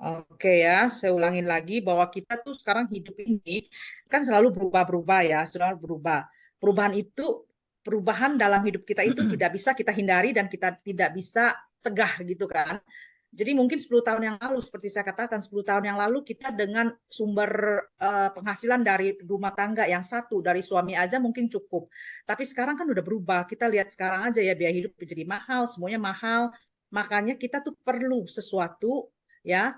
Oke ya, saya ulangin lagi bahwa kita tuh sekarang hidup ini kan selalu berubah-berubah ya, selalu berubah. Perubahan itu, perubahan dalam hidup kita itu tidak bisa kita hindari dan kita tidak bisa cegah gitu kan. Jadi mungkin 10 tahun yang lalu, seperti saya katakan, 10 tahun yang lalu kita dengan sumber penghasilan dari rumah tangga yang satu, dari suami aja mungkin cukup. Tapi sekarang kan udah berubah, kita lihat sekarang aja ya biaya hidup menjadi mahal, semuanya mahal. Makanya kita tuh perlu sesuatu ya,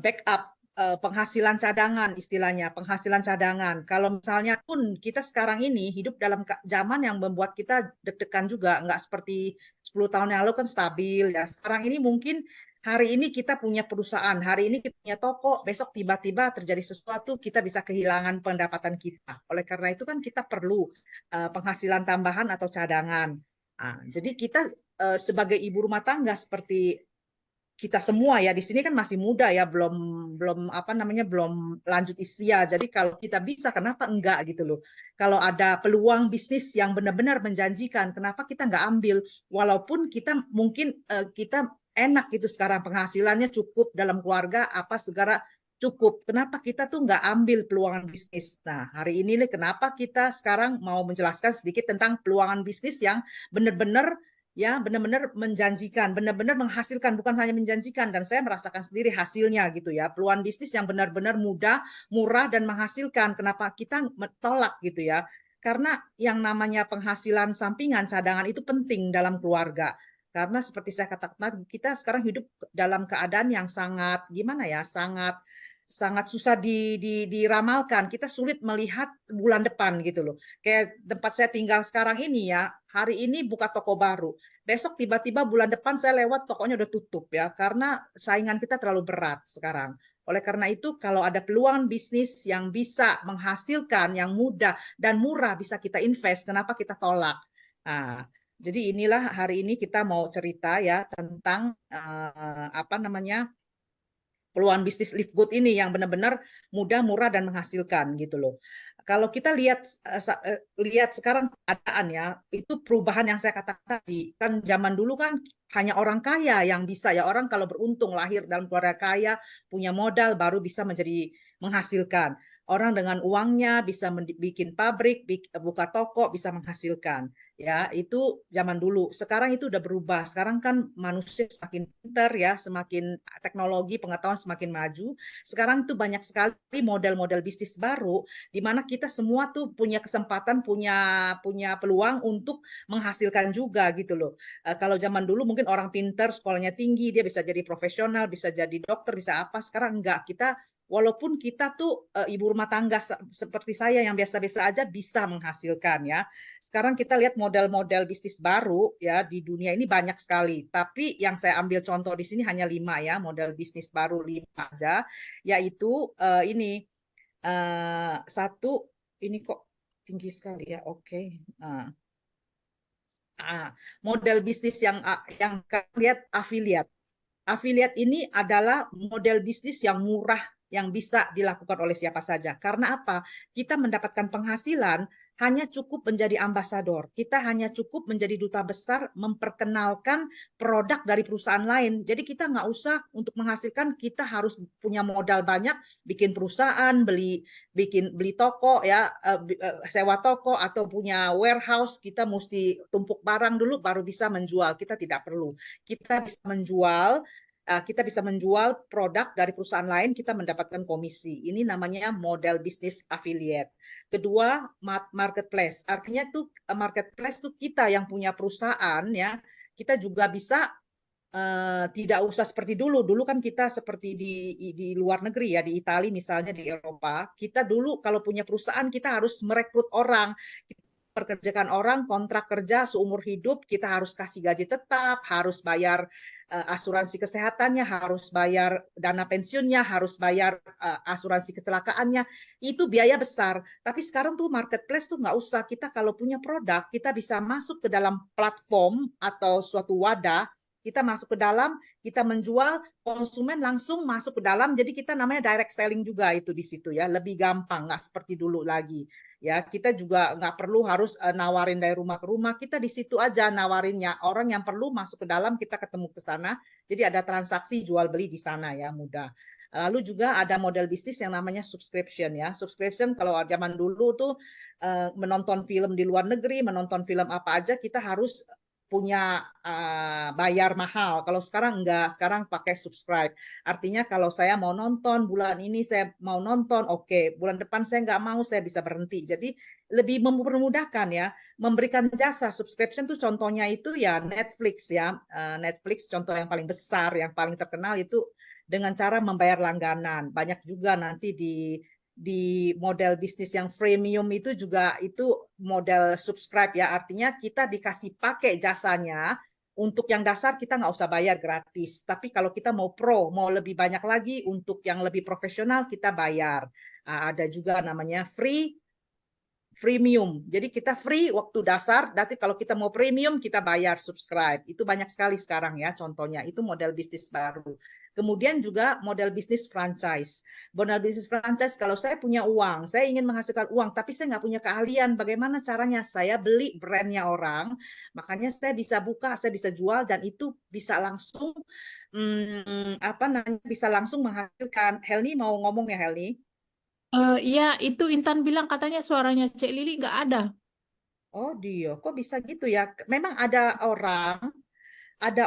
backup, penghasilan cadangan istilahnya, penghasilan cadangan. Kalau misalnya pun kita sekarang ini hidup dalam zaman yang membuat kita deg-degan juga, nggak seperti 10 tahun yang lalu kan stabil ya. Sekarang ini mungkin hari ini kita punya perusahaan, hari ini kita punya toko, besok tiba-tiba terjadi sesuatu, kita bisa kehilangan pendapatan kita. Oleh karena itu kan kita perlu penghasilan tambahan atau cadangan. Jadi kita sebagai ibu rumah tangga seperti kita semua ya di sini kan masih muda ya, belum belum apa namanya, belum lanjut usia. Jadi kalau kita bisa, kenapa enggak gitu loh. Kalau ada peluang bisnis yang benar-benar menjanjikan, kenapa kita enggak ambil? Walaupun kita mungkin kita enak gitu sekarang, penghasilannya cukup dalam keluarga apa segala cukup. Kenapa kita tuh nggak ambil peluangan bisnis? Nah, hari ini nih kenapa kita sekarang mau menjelaskan sedikit tentang peluangan bisnis yang benar-benar ya, benar-benar menjanjikan, benar-benar menghasilkan, bukan hanya menjanjikan, dan saya merasakan sendiri hasilnya gitu ya. Peluang bisnis yang benar-benar mudah, murah dan menghasilkan. Kenapa kita tolak gitu ya? Karena yang namanya penghasilan sampingan, cadangan itu penting dalam keluarga. Karena seperti saya katakan, kita sekarang hidup dalam keadaan yang sangat gimana ya, sangat sangat susah diramalkan. Kita sulit melihat bulan depan gitu loh. Kayak tempat saya tinggal sekarang ini ya, hari ini buka toko baru. Besok tiba-tiba bulan depan saya lewat tokonya udah tutup ya, karena saingan kita terlalu berat sekarang. Oleh karena itu, kalau ada peluang bisnis yang bisa menghasilkan, yang mudah dan murah bisa kita invest, kenapa kita tolak? Nah, jadi inilah hari ini kita mau cerita ya tentang apa namanya, peluang bisnis live good ini yang benar-benar mudah, murah dan menghasilkan gitu loh. Kalau kita lihat lihat sekarang keadaan ya, itu perubahan yang saya katakan tadi. Kan zaman dulu kan hanya orang kaya yang bisa ya, orang kalau beruntung lahir dalam keluarga kaya, punya modal baru bisa menjadi menghasilkan. Orang dengan uangnya bisa bikin pabrik, buka toko, bisa menghasilkan. Ya, itu zaman dulu. Sekarang itu udah berubah. Sekarang kan manusia semakin pintar ya, semakin teknologi, pengetahuan semakin maju. Sekarang itu banyak sekali model-model bisnis baru di mana kita semua tuh punya kesempatan, punya punya peluang untuk menghasilkan juga gitu loh. Kalau zaman dulu mungkin orang pintar, sekolahnya tinggi, dia bisa jadi profesional, bisa jadi dokter, bisa apa. Sekarang enggak. Kita walaupun kita tuh ibu rumah tangga seperti saya yang biasa-biasa aja bisa menghasilkan ya. Sekarang kita lihat model-model bisnis baru ya di dunia ini banyak sekali. Tapi yang saya ambil contoh di sini hanya 5 ya, model bisnis baru 5 aja, yaitu ini satu, ini kok tinggi sekali ya. Oke. Nah, model bisnis yang kalian lihat afiliat. Afiliat ini adalah model bisnis yang murah yang bisa dilakukan oleh siapa saja. Karena apa? Kita mendapatkan penghasilan hanya cukup menjadi ambasador. Kita hanya cukup menjadi duta besar memperkenalkan produk dari perusahaan lain. Jadi kita nggak usah untuk menghasilkan, kita harus punya modal banyak, bikin perusahaan, beli toko ya, sewa toko atau punya warehouse. Kita mesti tumpuk barang dulu baru bisa menjual. Kita tidak perlu. Kita bisa menjual kita bisa menjual produk dari perusahaan lain, kita mendapatkan komisi. Ini namanya model bisnis affiliate. Kedua, marketplace. Artinya tuh marketplace tuh kita yang punya perusahaan ya, kita juga bisa tidak usah seperti dulu. Dulu kan kita seperti di luar negeri ya, di Italia misalnya, di Eropa. Kita dulu kalau punya perusahaan kita harus merekrut orang, perkerjakan orang, kontrak kerja seumur hidup, kita harus kasih gaji tetap, harus bayar asuransi kesehatannya, harus bayar dana pensiunnya, harus bayar asuransi kecelakaannya. Itu biaya besar. Tapi sekarang tuh marketplace tuh nggak usah. Kita kalau punya produk, kita bisa masuk ke dalam platform atau suatu wadah, Kita masuk ke dalam, kita menjual, konsumen langsung masuk ke dalam. Jadi kita namanya direct selling juga itu di situ ya, lebih gampang, nggak seperti dulu lagi. Ya, kita juga nggak perlu harus nawarin dari rumah ke rumah. Kita di situ aja nawarinnya. Orang yang perlu masuk ke dalam, kita ketemu ke sana. Jadi ada transaksi jual beli di sana ya, mudah. Lalu juga ada model bisnis yang namanya subscription ya. Subscription kalau zaman dulu tuh menonton film di luar negeri, menonton film apa aja kita harus punya bayar mahal. Kalau sekarang enggak, sekarang pakai subscribe. Artinya kalau saya mau nonton bulan ini saya mau nonton, oke, bulan depan saya nggak mau, saya bisa berhenti. Jadi lebih mempermudahkan ya, memberikan jasa subscription tuh contohnya itu ya Netflix ya. Netflix contoh yang paling besar, yang paling terkenal itu dengan cara membayar langganan. Banyak juga nanti di model bisnis yang freemium itu juga itu model subscribe ya, artinya kita dikasih pakai jasanya. Untuk yang dasar kita nggak usah bayar gratis, tapi kalau kita mau pro, mau lebih banyak lagi untuk yang lebih profesional kita bayar. Ada juga namanya freemium. Jadi kita free waktu dasar, nanti kalau kita mau premium kita bayar subscribe. Itu banyak sekali sekarang ya contohnya. Itu model bisnis baru. Kemudian juga model bisnis franchise. Model bisnis franchise kalau saya punya uang, saya ingin menghasilkan uang, tapi saya nggak punya keahlian. Bagaimana caranya? Saya beli brandnya orang, makanya saya bisa buka, saya bisa jual, dan itu bisa langsung bisa langsung menghasilkan. Helni mau ngomong ya Helni? Iya, itu Intan bilang katanya suaranya Cek Lili nggak ada. Oh dia, kok bisa gitu ya? Memang ada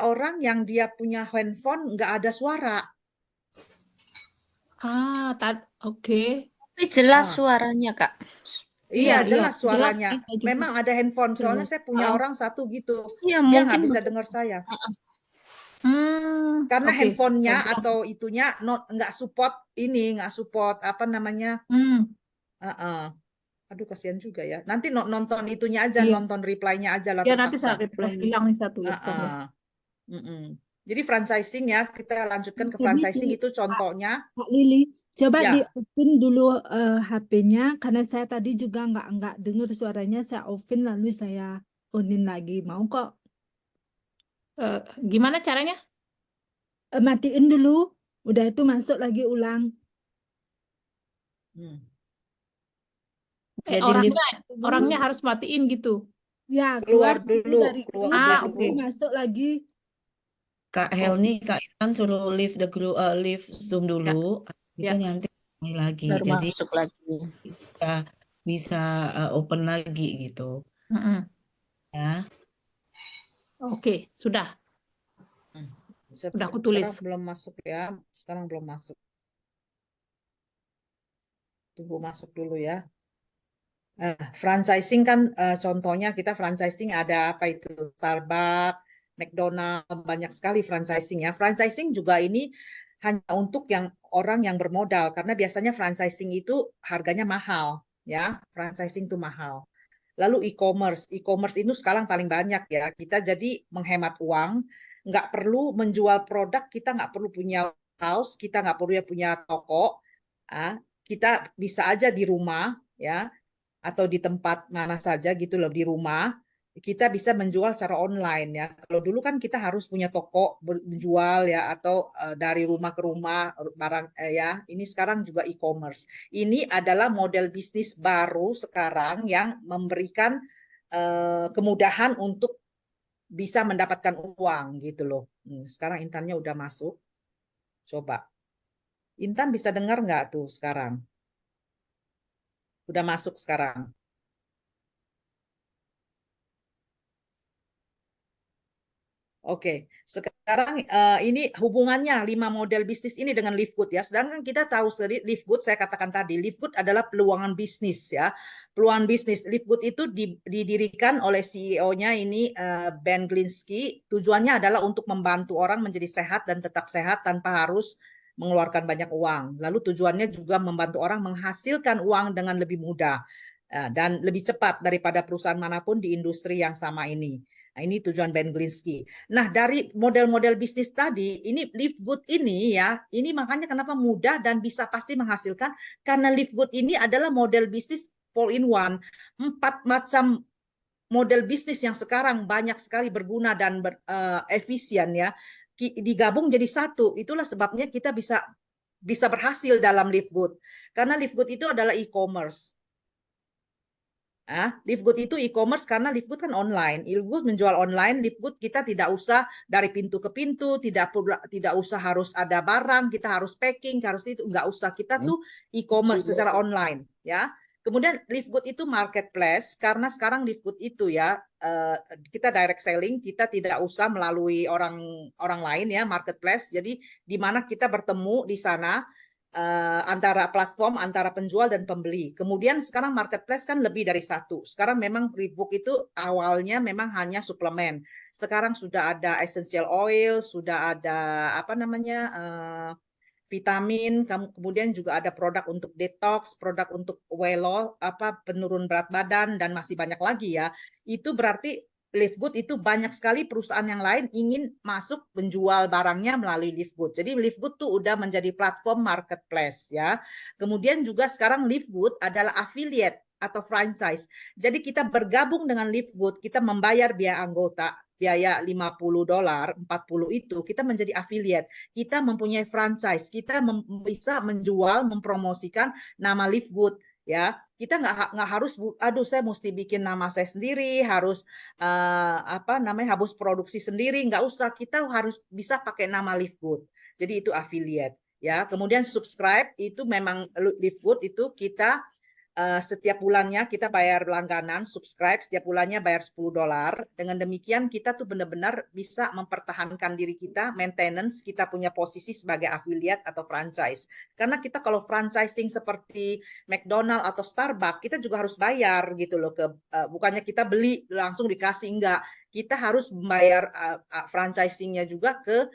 orang yang dia punya handphone nggak ada suara. Oke. Tapi jelas Ah, suaranya, Kak. iya Iya, iya, jelas jelas suaranya. kita juga Memang ada handphone. Soalnya jelas. saya punya Heeh. orang satu gitu, Iya, dia mungkin nggak bisa begitu. dengar saya karena Oke. handphonenya Saya bilang. atau itunya nggak support nggak support apa namanya. Hmm, Aduh kasihan juga ya. Nanti nonton itunya aja, iya. nonton reply-nya aja lah Ya nanti terpaksa. saya reply. Hilang nih satu ya Heeh. sekarang. Mm-mm. Jadi franchising ya, kita lanjutkan ke Tadi di franchising itu Kak, contohnya. Kak Lili, coba di Ya, open dulu HP-nya karena saya tadi juga nggak dengar suaranya. Saya open lalu saya onin lagi. Mau kok Gimana caranya? matiin dulu. Udah itu masuk lagi ulang. hmm. Jadi lift Orangnya harus matiin gitu. Ya keluar Keluar dulu dulu, dari keluar grup, Ah, baru dulu. oke. masuk lagi. Kak Helni, Kak Intan suruh leave the group, leave Zoom dulu. Itu Ya. nanti mulai lagi. Baru Jadi masuk lagi. kita bisa open lagi gitu. Mm-mm. Ya. Oke, sudah. Udah aku tulis. Sekarang belum masuk ya. Sekarang belum masuk. Tunggu masuk dulu ya. Franchising kan contohnya kita franchising ada apa itu? Starbucks, McDonald, banyak sekali franchising ya. Franchising juga ini hanya untuk yang orang yang bermodal karena biasanya franchising itu harganya mahal ya. Franchising itu mahal. Lalu e-commerce itu sekarang paling banyak ya. Kita jadi menghemat uang, nggak perlu menjual produk, kita nggak perlu punya house, kita nggak perlu punya toko, kita bisa aja di rumah ya, atau di tempat mana saja gitu loh di rumah. Kita bisa menjual secara online ya. Kalau dulu kan kita harus punya toko menjual ya atau dari rumah ke rumah barang ya. Ini sekarang juga e-commerce. Ini adalah model bisnis baru sekarang yang memberikan kemudahan untuk bisa mendapatkan uang gitu loh. Sekarang Intannya udah masuk. Coba. Intan bisa dengar nggak tuh sekarang? Udah masuk sekarang. Oke, sekarang ini hubungannya 5 model bisnis ini dengan Livegood ya. Sedangkan kita tahu sendiri Livegood, saya katakan tadi, Livegood adalah peluangan bisnis ya. Peluangan bisnis. Livegood itu didirikan oleh CEO-nya ini Ben Glinsky. Tujuannya adalah untuk membantu orang menjadi sehat dan tetap sehat tanpa harus mengeluarkan banyak uang. Lalu tujuannya juga membantu orang menghasilkan uang dengan lebih mudah dan lebih cepat daripada perusahaan manapun di industri yang sama ini. Nah, ini tujuan Ben Glinsky. Nah, dari model-model bisnis tadi, ini Livegood ini ya, ini makanya kenapa mudah dan bisa pasti menghasilkan, karena Livegood ini adalah model bisnis 4 in 1, 4 macam model bisnis yang sekarang banyak sekali berguna dan efisien ya, digabung jadi satu. Itulah sebabnya kita bisa berhasil dalam Livegood. Karena Livegood itu adalah e-commerce. Livegood itu e-commerce karena Livegood kan online. Livegood menjual online. Livegood kita tidak usah dari pintu ke pintu, tidak usah harus ada barang, kita harus packing, harus itu nggak usah. Kita tuh e-commerce secara online, ya. Kemudian Livegood itu marketplace karena sekarang Livegood itu ya kita direct selling, kita tidak usah melalui orang lain ya, marketplace. Jadi di mana kita bertemu di sana antara platform, antara penjual dan pembeli. Kemudian sekarang marketplace kan lebih dari satu. Sekarang memang Livegood itu awalnya memang hanya suplemen. Sekarang sudah ada essential oil, sudah ada apa namanya vitamin, kemudian juga ada produk untuk detox, produk untuk weight loss, penurun berat badan dan masih banyak lagi ya. Itu berarti Livegood itu banyak sekali perusahaan yang lain ingin masuk menjual barangnya melalui Livegood. Jadi Livegood tuh udah menjadi platform marketplace ya. Kemudian juga sekarang Livegood adalah affiliate atau franchise. Jadi kita bergabung dengan Livegood, kita membayar biaya anggota, biaya $50, 40 itu kita menjadi affiliate. Kita mempunyai franchise, kita bisa menjual, mempromosikan nama Livegood. Ya, kita nggak harus, aduh saya mesti bikin nama saya sendiri, harus harus produksi sendiri, nggak usah. Kita harus bisa pakai nama Livegood. Jadi itu affiliate. Ya, kemudian subscribe itu memang Livegood itu kita setiap bulannya kita bayar langganan, subscribe setiap bulannya bayar $10. Dengan demikian kita tuh benar-benar bisa mempertahankan diri kita, maintenance, kita punya posisi sebagai affiliate atau franchise. Karena kita kalau franchising seperti McDonald atau Starbucks, kita juga harus bayar gitu loh, bukannya kita beli langsung dikasih, enggak. Kita harus membayar franchisingnya juga ke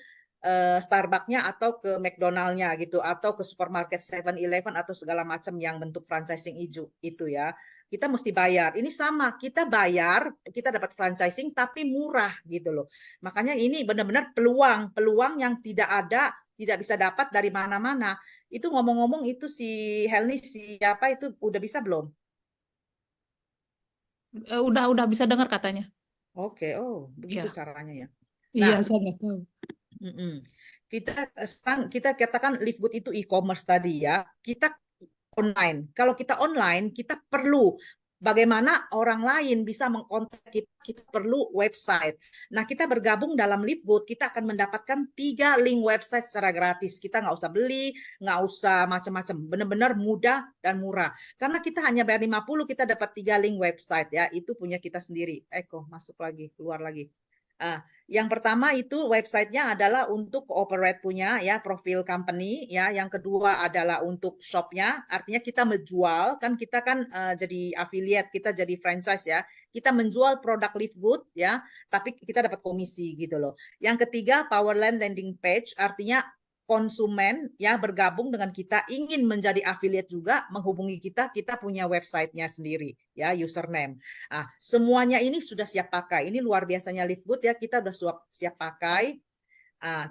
Starbucks-nya atau ke McDonald-nya gitu, atau ke supermarket 7-Eleven atau segala macam yang bentuk franchising itu ya. Kita mesti bayar. Ini sama, kita bayar, kita dapat franchising tapi murah gitu loh. Makanya ini benar-benar peluang yang tidak bisa dapat dari mana-mana. Itu ngomong-ngomong itu si Helni siapa itu udah bisa belum? Udah bisa dengar katanya. Oke, begitu Ya. caranya ya. Iya, Nah, saya nggak tahu. Kita katakan Livegood itu e-commerce tadi ya. Kita online. Kalau kita online, kita perlu bagaimana orang lain bisa mengkontak kita. Kita perlu website. Nah, kita bergabung dalam Livegood, kita akan mendapatkan 3 link website secara gratis. Kita nggak usah beli, nggak usah macam-macam. Benar-benar mudah dan murah. Karena kita hanya bayar 50, kita dapat 3 link website ya. Itu punya kita sendiri. Masuk lagi, keluar lagi. Yang pertama itu websitenya adalah untuk corporate punya ya, profil company ya. Yang kedua adalah untuk shopnya, artinya kita menjual kan, kita kan jadi affiliate, kita jadi franchise ya. Kita menjual produk Livegood ya, tapi kita dapat komisi gitu loh. Yang ketiga Powerland landing page, artinya konsumen ya bergabung dengan kita ingin menjadi affiliate juga menghubungi kita punya websitenya sendiri ya, username. Semuanya ini sudah siap pakai. Ini luar biasanya Livegood ya, kita sudah siap pakai.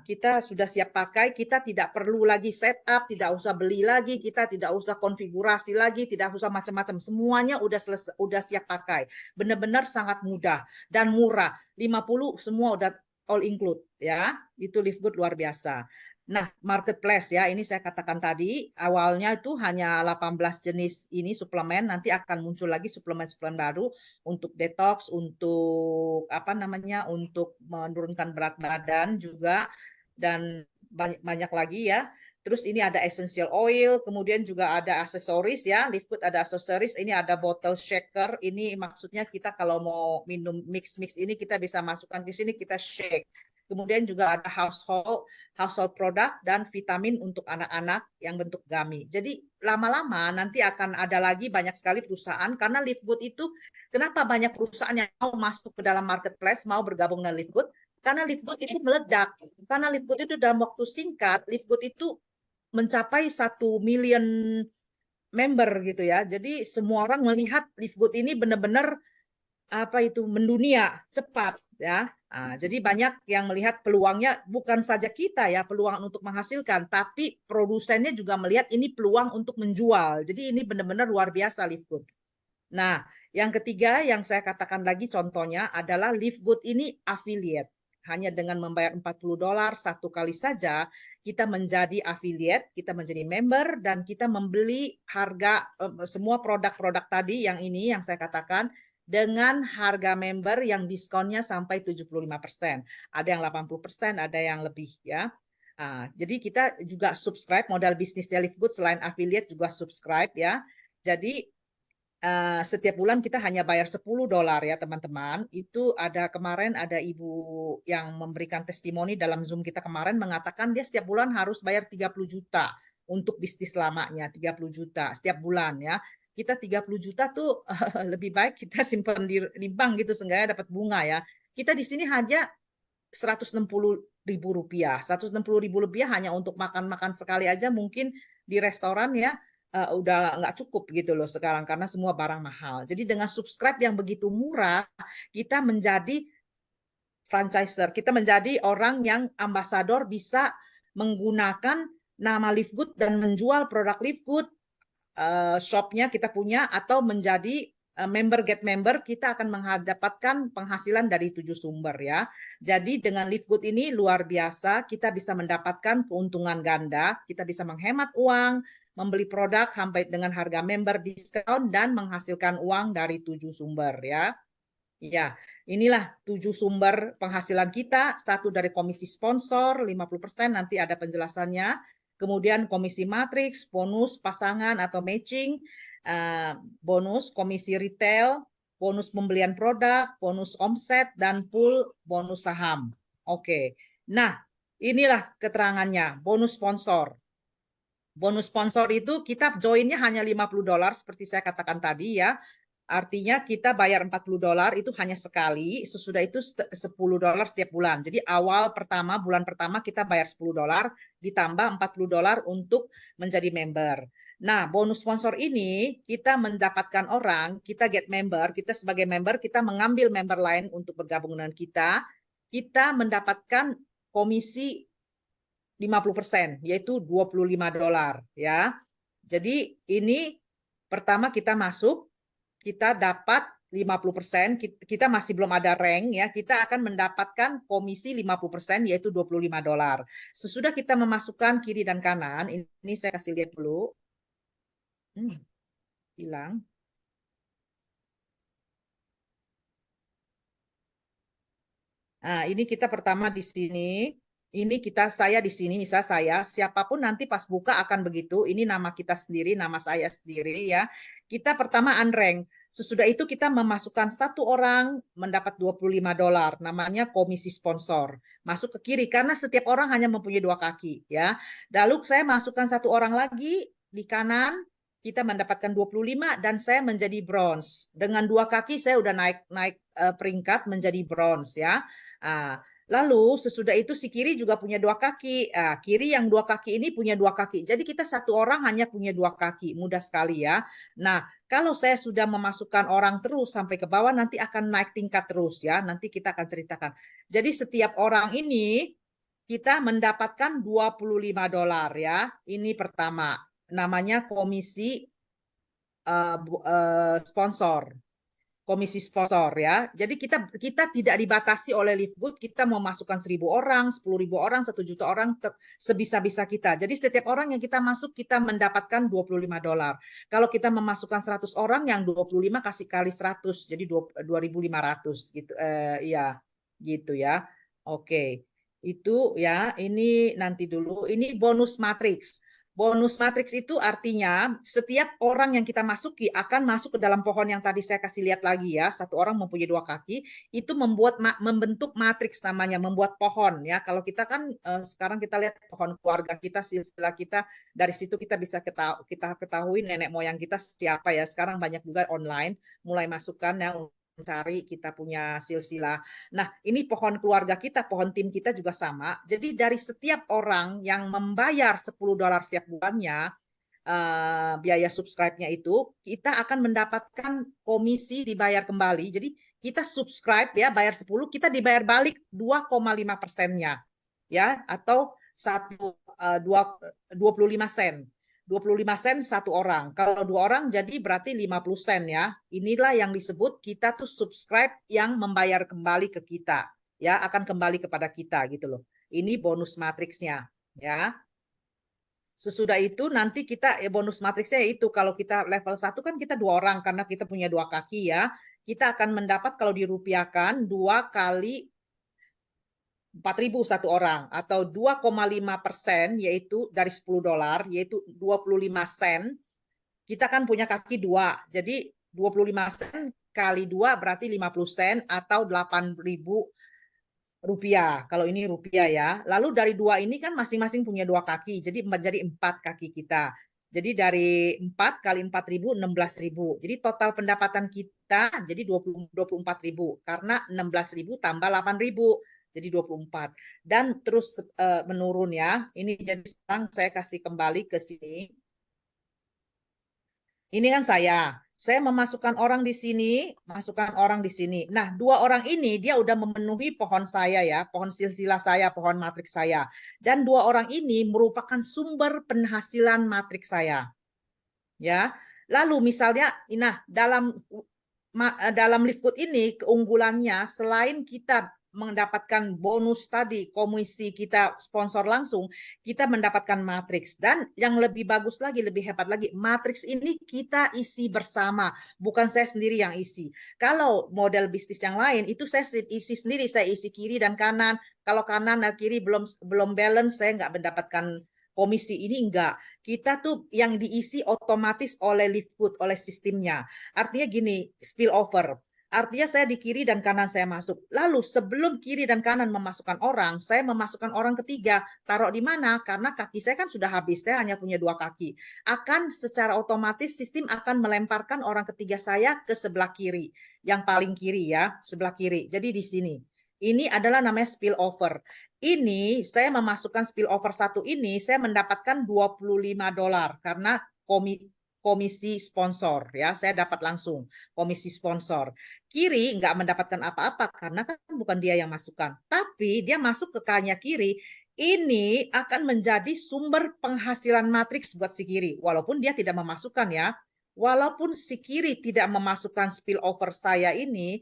Kita sudah siap pakai, kita tidak perlu lagi setup, tidak usah beli lagi, kita tidak usah konfigurasi lagi, tidak usah macam-macam. Semuanya udah siap pakai. Benar-benar sangat mudah dan murah. 50 semua udah all include ya. Itu Livegood luar biasa. Nah, marketplace ya, ini saya katakan tadi, awalnya itu hanya 18 jenis ini suplemen, nanti akan muncul lagi suplemen-suplemen baru untuk detox, untuk untuk menurunkan berat badan juga, dan banyak lagi ya. Terus ini ada essential oil, kemudian juga ada aksesoris ya, Livegood ada aksesoris, ini ada bottle shaker, ini maksudnya kita kalau mau minum mix ini kita bisa masukkan di sini, kita shake. Kemudian juga ada household product dan vitamin untuk anak-anak yang bentuk gummy. Jadi lama-lama nanti akan ada lagi banyak sekali perusahaan, karena Livegood itu, kenapa banyak perusahaan yang mau masuk ke dalam marketplace, mau bergabung dengan Livegood? Karena Livegood itu meledak. Karena Livegood itu dalam waktu singkat, Livegood itu mencapai 1 million member gitu ya. Jadi semua orang melihat Livegood ini benar-benar mendunia cepat ya. Jadi banyak yang melihat peluangnya, bukan saja kita ya peluang untuk menghasilkan, tapi produsennya juga melihat ini peluang untuk menjual. Jadi ini benar-benar luar biasa Livegood. Nah, Yang ketiga yang saya katakan lagi contohnya adalah Live Good ini affiliate. Hanya dengan membayar $40 satu kali saja, kita menjadi affiliate, kita menjadi member, dan kita membeli harga semua produk-produk tadi yang ini yang saya katakan dengan harga member yang diskonnya sampai 75%. Ada yang 80%, ada yang lebih ya. Jadi kita juga subscribe modal bisnisnya Live Good selain affiliate juga subscribe ya. Jadi setiap bulan kita hanya bayar $10 ya teman-teman. Itu kemarin ada ibu yang memberikan testimoni dalam Zoom kita kemarin mengatakan dia setiap bulan harus bayar 30 juta untuk bisnis lamanya, 30 juta setiap bulan ya. Kita 30 juta tuh lebih baik kita simpan di bank gitu seenggaknya dapat bunga ya. Kita di sini hanya Rp160.000. Rp160.000 hanya untuk makan-makan sekali aja mungkin di restoran ya. Udah nggak cukup gitu loh sekarang karena semua barang mahal. Jadi dengan subscribe yang begitu murah, kita menjadi franchiser, kita menjadi orang yang ambasador bisa menggunakan nama Live Good dan menjual produk Live Good, shopnya kita punya, atau menjadi member get member, kita akan mendapatkan penghasilan dari 7 sumber ya. Jadi dengan Live Good ini luar biasa, kita bisa mendapatkan keuntungan ganda, kita bisa menghemat uang, membeli produk sampai dengan harga member diskon dan menghasilkan uang dari 7 sumber ya. Ya, inilah 7 sumber penghasilan kita. Satu dari komisi sponsor 50%, nanti ada penjelasannya. Kemudian komisi matriks, bonus pasangan atau matching, bonus komisi retail, bonus pembelian produk, bonus omset, dan pool bonus saham. Oke. Nah, inilah keterangannya, bonus sponsor. Bonus sponsor itu kita joinnya hanya $50 seperti saya katakan tadi ya. Artinya kita bayar $40 itu hanya sekali, sesudah itu $10 setiap bulan. Jadi bulan pertama kita bayar $10 ditambah $40 untuk menjadi member. Nah, bonus sponsor ini kita mendapatkan orang, kita get member, kita sebagai member kita mengambil member lain untuk bergabung dengan kita mendapatkan komisi 50%, yaitu $25 ya. Jadi ini pertama kita masuk, kita dapat 50%, kita masih belum ada rank ya, kita akan mendapatkan komisi 50% yaitu $25. Sesudah kita memasukkan kiri dan kanan, ini saya kasih lihat dulu. Hilang. Nah, ini kita pertama di sini. Ini saya di sini, misal saya, siapapun nanti pas buka akan begitu. Ini nama kita sendiri, nama saya sendiri ya. Kita pertama unrank. Sesudah itu kita memasukkan satu orang mendapat $25, namanya komisi sponsor. Masuk ke kiri karena setiap orang hanya mempunyai 2 kaki ya. Lalu saya masukkan satu orang lagi di kanan, kita mendapatkan 25 dan saya menjadi bronze. Dengan 2 kaki saya udah naik peringkat menjadi bronze ya. Lalu sesudah itu si kiri juga punya 2 kaki. Kiri yang 2 kaki ini punya 2 kaki. Jadi kita satu orang hanya punya 2 kaki. Mudah sekali ya. Nah, kalau saya sudah memasukkan orang terus sampai ke bawah, nanti akan naik tingkat terus ya. Nanti kita akan ceritakan. Jadi setiap orang ini kita mendapatkan $25 ya. Ini pertama. Namanya komisi sponsor. Komisi sponsor ya. Jadi kita tidak dibatasi oleh Live Good, kita mau masukkan 1.000 orang, 10.000 orang, 1 juta orang sebisa-bisa kita. Jadi setiap orang yang kita masuk kita mendapatkan $25. Kalau kita memasukkan 100 orang yang 25 kasih kali 100 jadi 2.500 gitu. Iya, gitu ya. Oke. Itu ya, ini nanti dulu. Ini bonus matriks. Bonus matriks itu artinya setiap orang yang kita masuki akan masuk ke dalam pohon yang tadi saya kasih lihat lagi ya. Satu orang mempunyai 2 kaki, itu membentuk matriks namanya, membuat pohon ya. Kalau kita kan sekarang kita lihat pohon keluarga kita, silsilah kita, dari situ kita bisa kita ketahui nenek moyang kita siapa ya. Sekarang banyak juga online mulai masukkan ya, mencari kita punya silsilah. Nah, ini pohon keluarga kita, pohon tim kita juga sama. Jadi dari setiap orang yang membayar $10 setiap bulannya, biaya subscribe-nya itu, kita akan mendapatkan komisi dibayar kembali. Jadi kita subscribe ya, bayar 10, kita dibayar balik 2,5%-nya ya, atau 25 sen. 25 sen satu orang. Kalau 2 orang jadi berarti 50 sen ya. Inilah yang disebut kita tuh subscribe yang membayar kembali ke kita. Ya, akan kembali kepada kita gitu loh. Ini bonus matriksnya ya. Sesudah itu nanti kita bonus matriksnya itu kalau kita level 1 kan kita 2 orang karena kita punya 2 kaki ya. Kita akan mendapat kalau dirupiahkan 2 kali 4.000 satu orang atau 2,5% yaitu dari $10 yaitu 25 sen. Kita kan punya kaki 2. Jadi 25 sen kali 2 berarti 50 sen atau 8.000 rupiah. Kalau ini rupiah ya. Lalu dari 2 ini kan masing-masing punya 2 kaki. Jadi menjadi 4 kaki kita. Jadi dari 4 kali 4.000 16.000. Jadi total pendapatan kita jadi 24.000 karena 16.000 tambah 8.000 jadi 24. Dan terus menurun ya. Ini jadi sekarang saya kasih kembali ke sini. Ini kan saya memasukkan orang di sini, masukkan orang di sini. Nah, 2 orang ini dia udah memenuhi pohon saya ya, pohon silsilah saya, pohon matriks saya. Dan 2 orang ini merupakan sumber penghasilan matriks saya. Ya. Lalu misalnya, nah dalam Livegood ini keunggulannya selain kita mendapatkan bonus tadi, komisi kita sponsor langsung, kita mendapatkan matriks. Dan yang lebih bagus lagi, lebih hebat lagi, matriks ini kita isi bersama, bukan saya sendiri yang isi. Kalau model bisnis yang lain, itu saya isi sendiri, saya isi kiri dan kanan. Kalau kanan dan kiri belum balance, saya nggak mendapatkan komisi. Ini enggak. Kita tuh yang diisi otomatis oleh Livegood, oleh sistemnya. Artinya gini, spillover. Artinya saya di kiri dan kanan saya masuk. Lalu sebelum kiri dan kanan memasukkan orang, saya memasukkan orang ketiga. Taruh di mana? Karena kaki saya kan sudah habis. Saya hanya punya 2 kaki. Akan secara otomatis sistem akan melemparkan orang ketiga saya ke sebelah kiri. Yang paling kiri ya, sebelah kiri. Jadi di sini. Ini adalah namanya spillover. Ini saya memasukkan spillover 1 ini, saya mendapatkan $25 karena komisi sponsor ya, saya dapat langsung komisi sponsor. Kiri nggak mendapatkan apa-apa karena kan bukan dia yang masukkan, tapi dia masuk ke kanya kiri. Ini akan menjadi sumber penghasilan matriks buat si kiri, walaupun dia tidak memasukkan ya. Walaupun si kiri tidak memasukkan spillover saya ini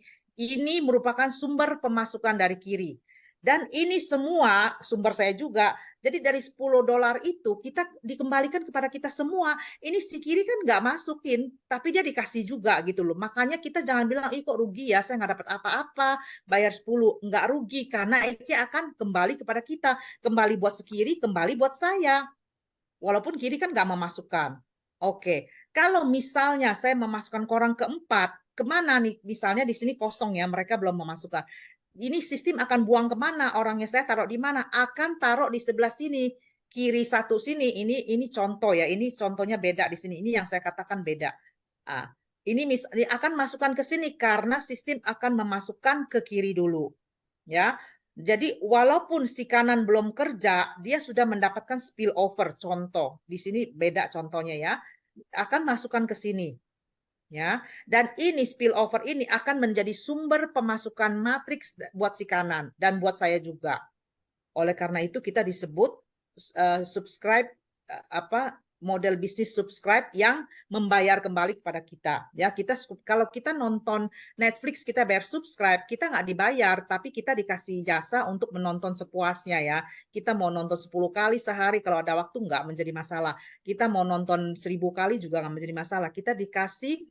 merupakan sumber pemasukan dari kiri. Dan ini semua sumber saya juga. Jadi dari $10 itu kita dikembalikan kepada kita semua. Ini si kiri kan nggak masukin, tapi dia dikasih juga gitu loh. Makanya kita jangan bilang, ih kok rugi ya, saya nggak dapat apa-apa, bayar 10. Nggak rugi, karena ini akan kembali kepada kita. Kembali buat si kiri, kembali buat saya. Walaupun kiri kan nggak memasukkan. Oke, kalau misalnya saya memasukkan ke orang keempat, kemana nih? Misalnya di sini kosong ya, mereka belum memasukkan. Ini sistem akan buang kemana? Orangnya saya taruh di mana? Akan taruh di sebelah sini, kiri 1 sini. Ini contoh ya. Ini contohnya beda di sini. Ini yang saya katakan beda. Nah, ini akan masukkan ke sini karena sistem akan memasukkan ke kiri dulu. Ya. Jadi walaupun si kanan belum kerja, dia sudah mendapatkan spillover. Contoh di sini beda contohnya ya. Akan masukkan ke sini. Ya, dan ini spillover ini akan menjadi sumber pemasukan matriks buat si kanan dan buat saya juga. Oleh karena itu kita disebut subscribe model bisnis subscribe yang membayar kembali kepada kita. Ya, kita kalau kita nonton Netflix kita bayar subscribe, kita nggak dibayar, tapi kita dikasih jasa untuk menonton sepuasnya ya. Kita mau nonton 10 kali sehari kalau ada waktu nggak menjadi masalah. Kita mau nonton 1000 kali juga nggak menjadi masalah. Kita dikasih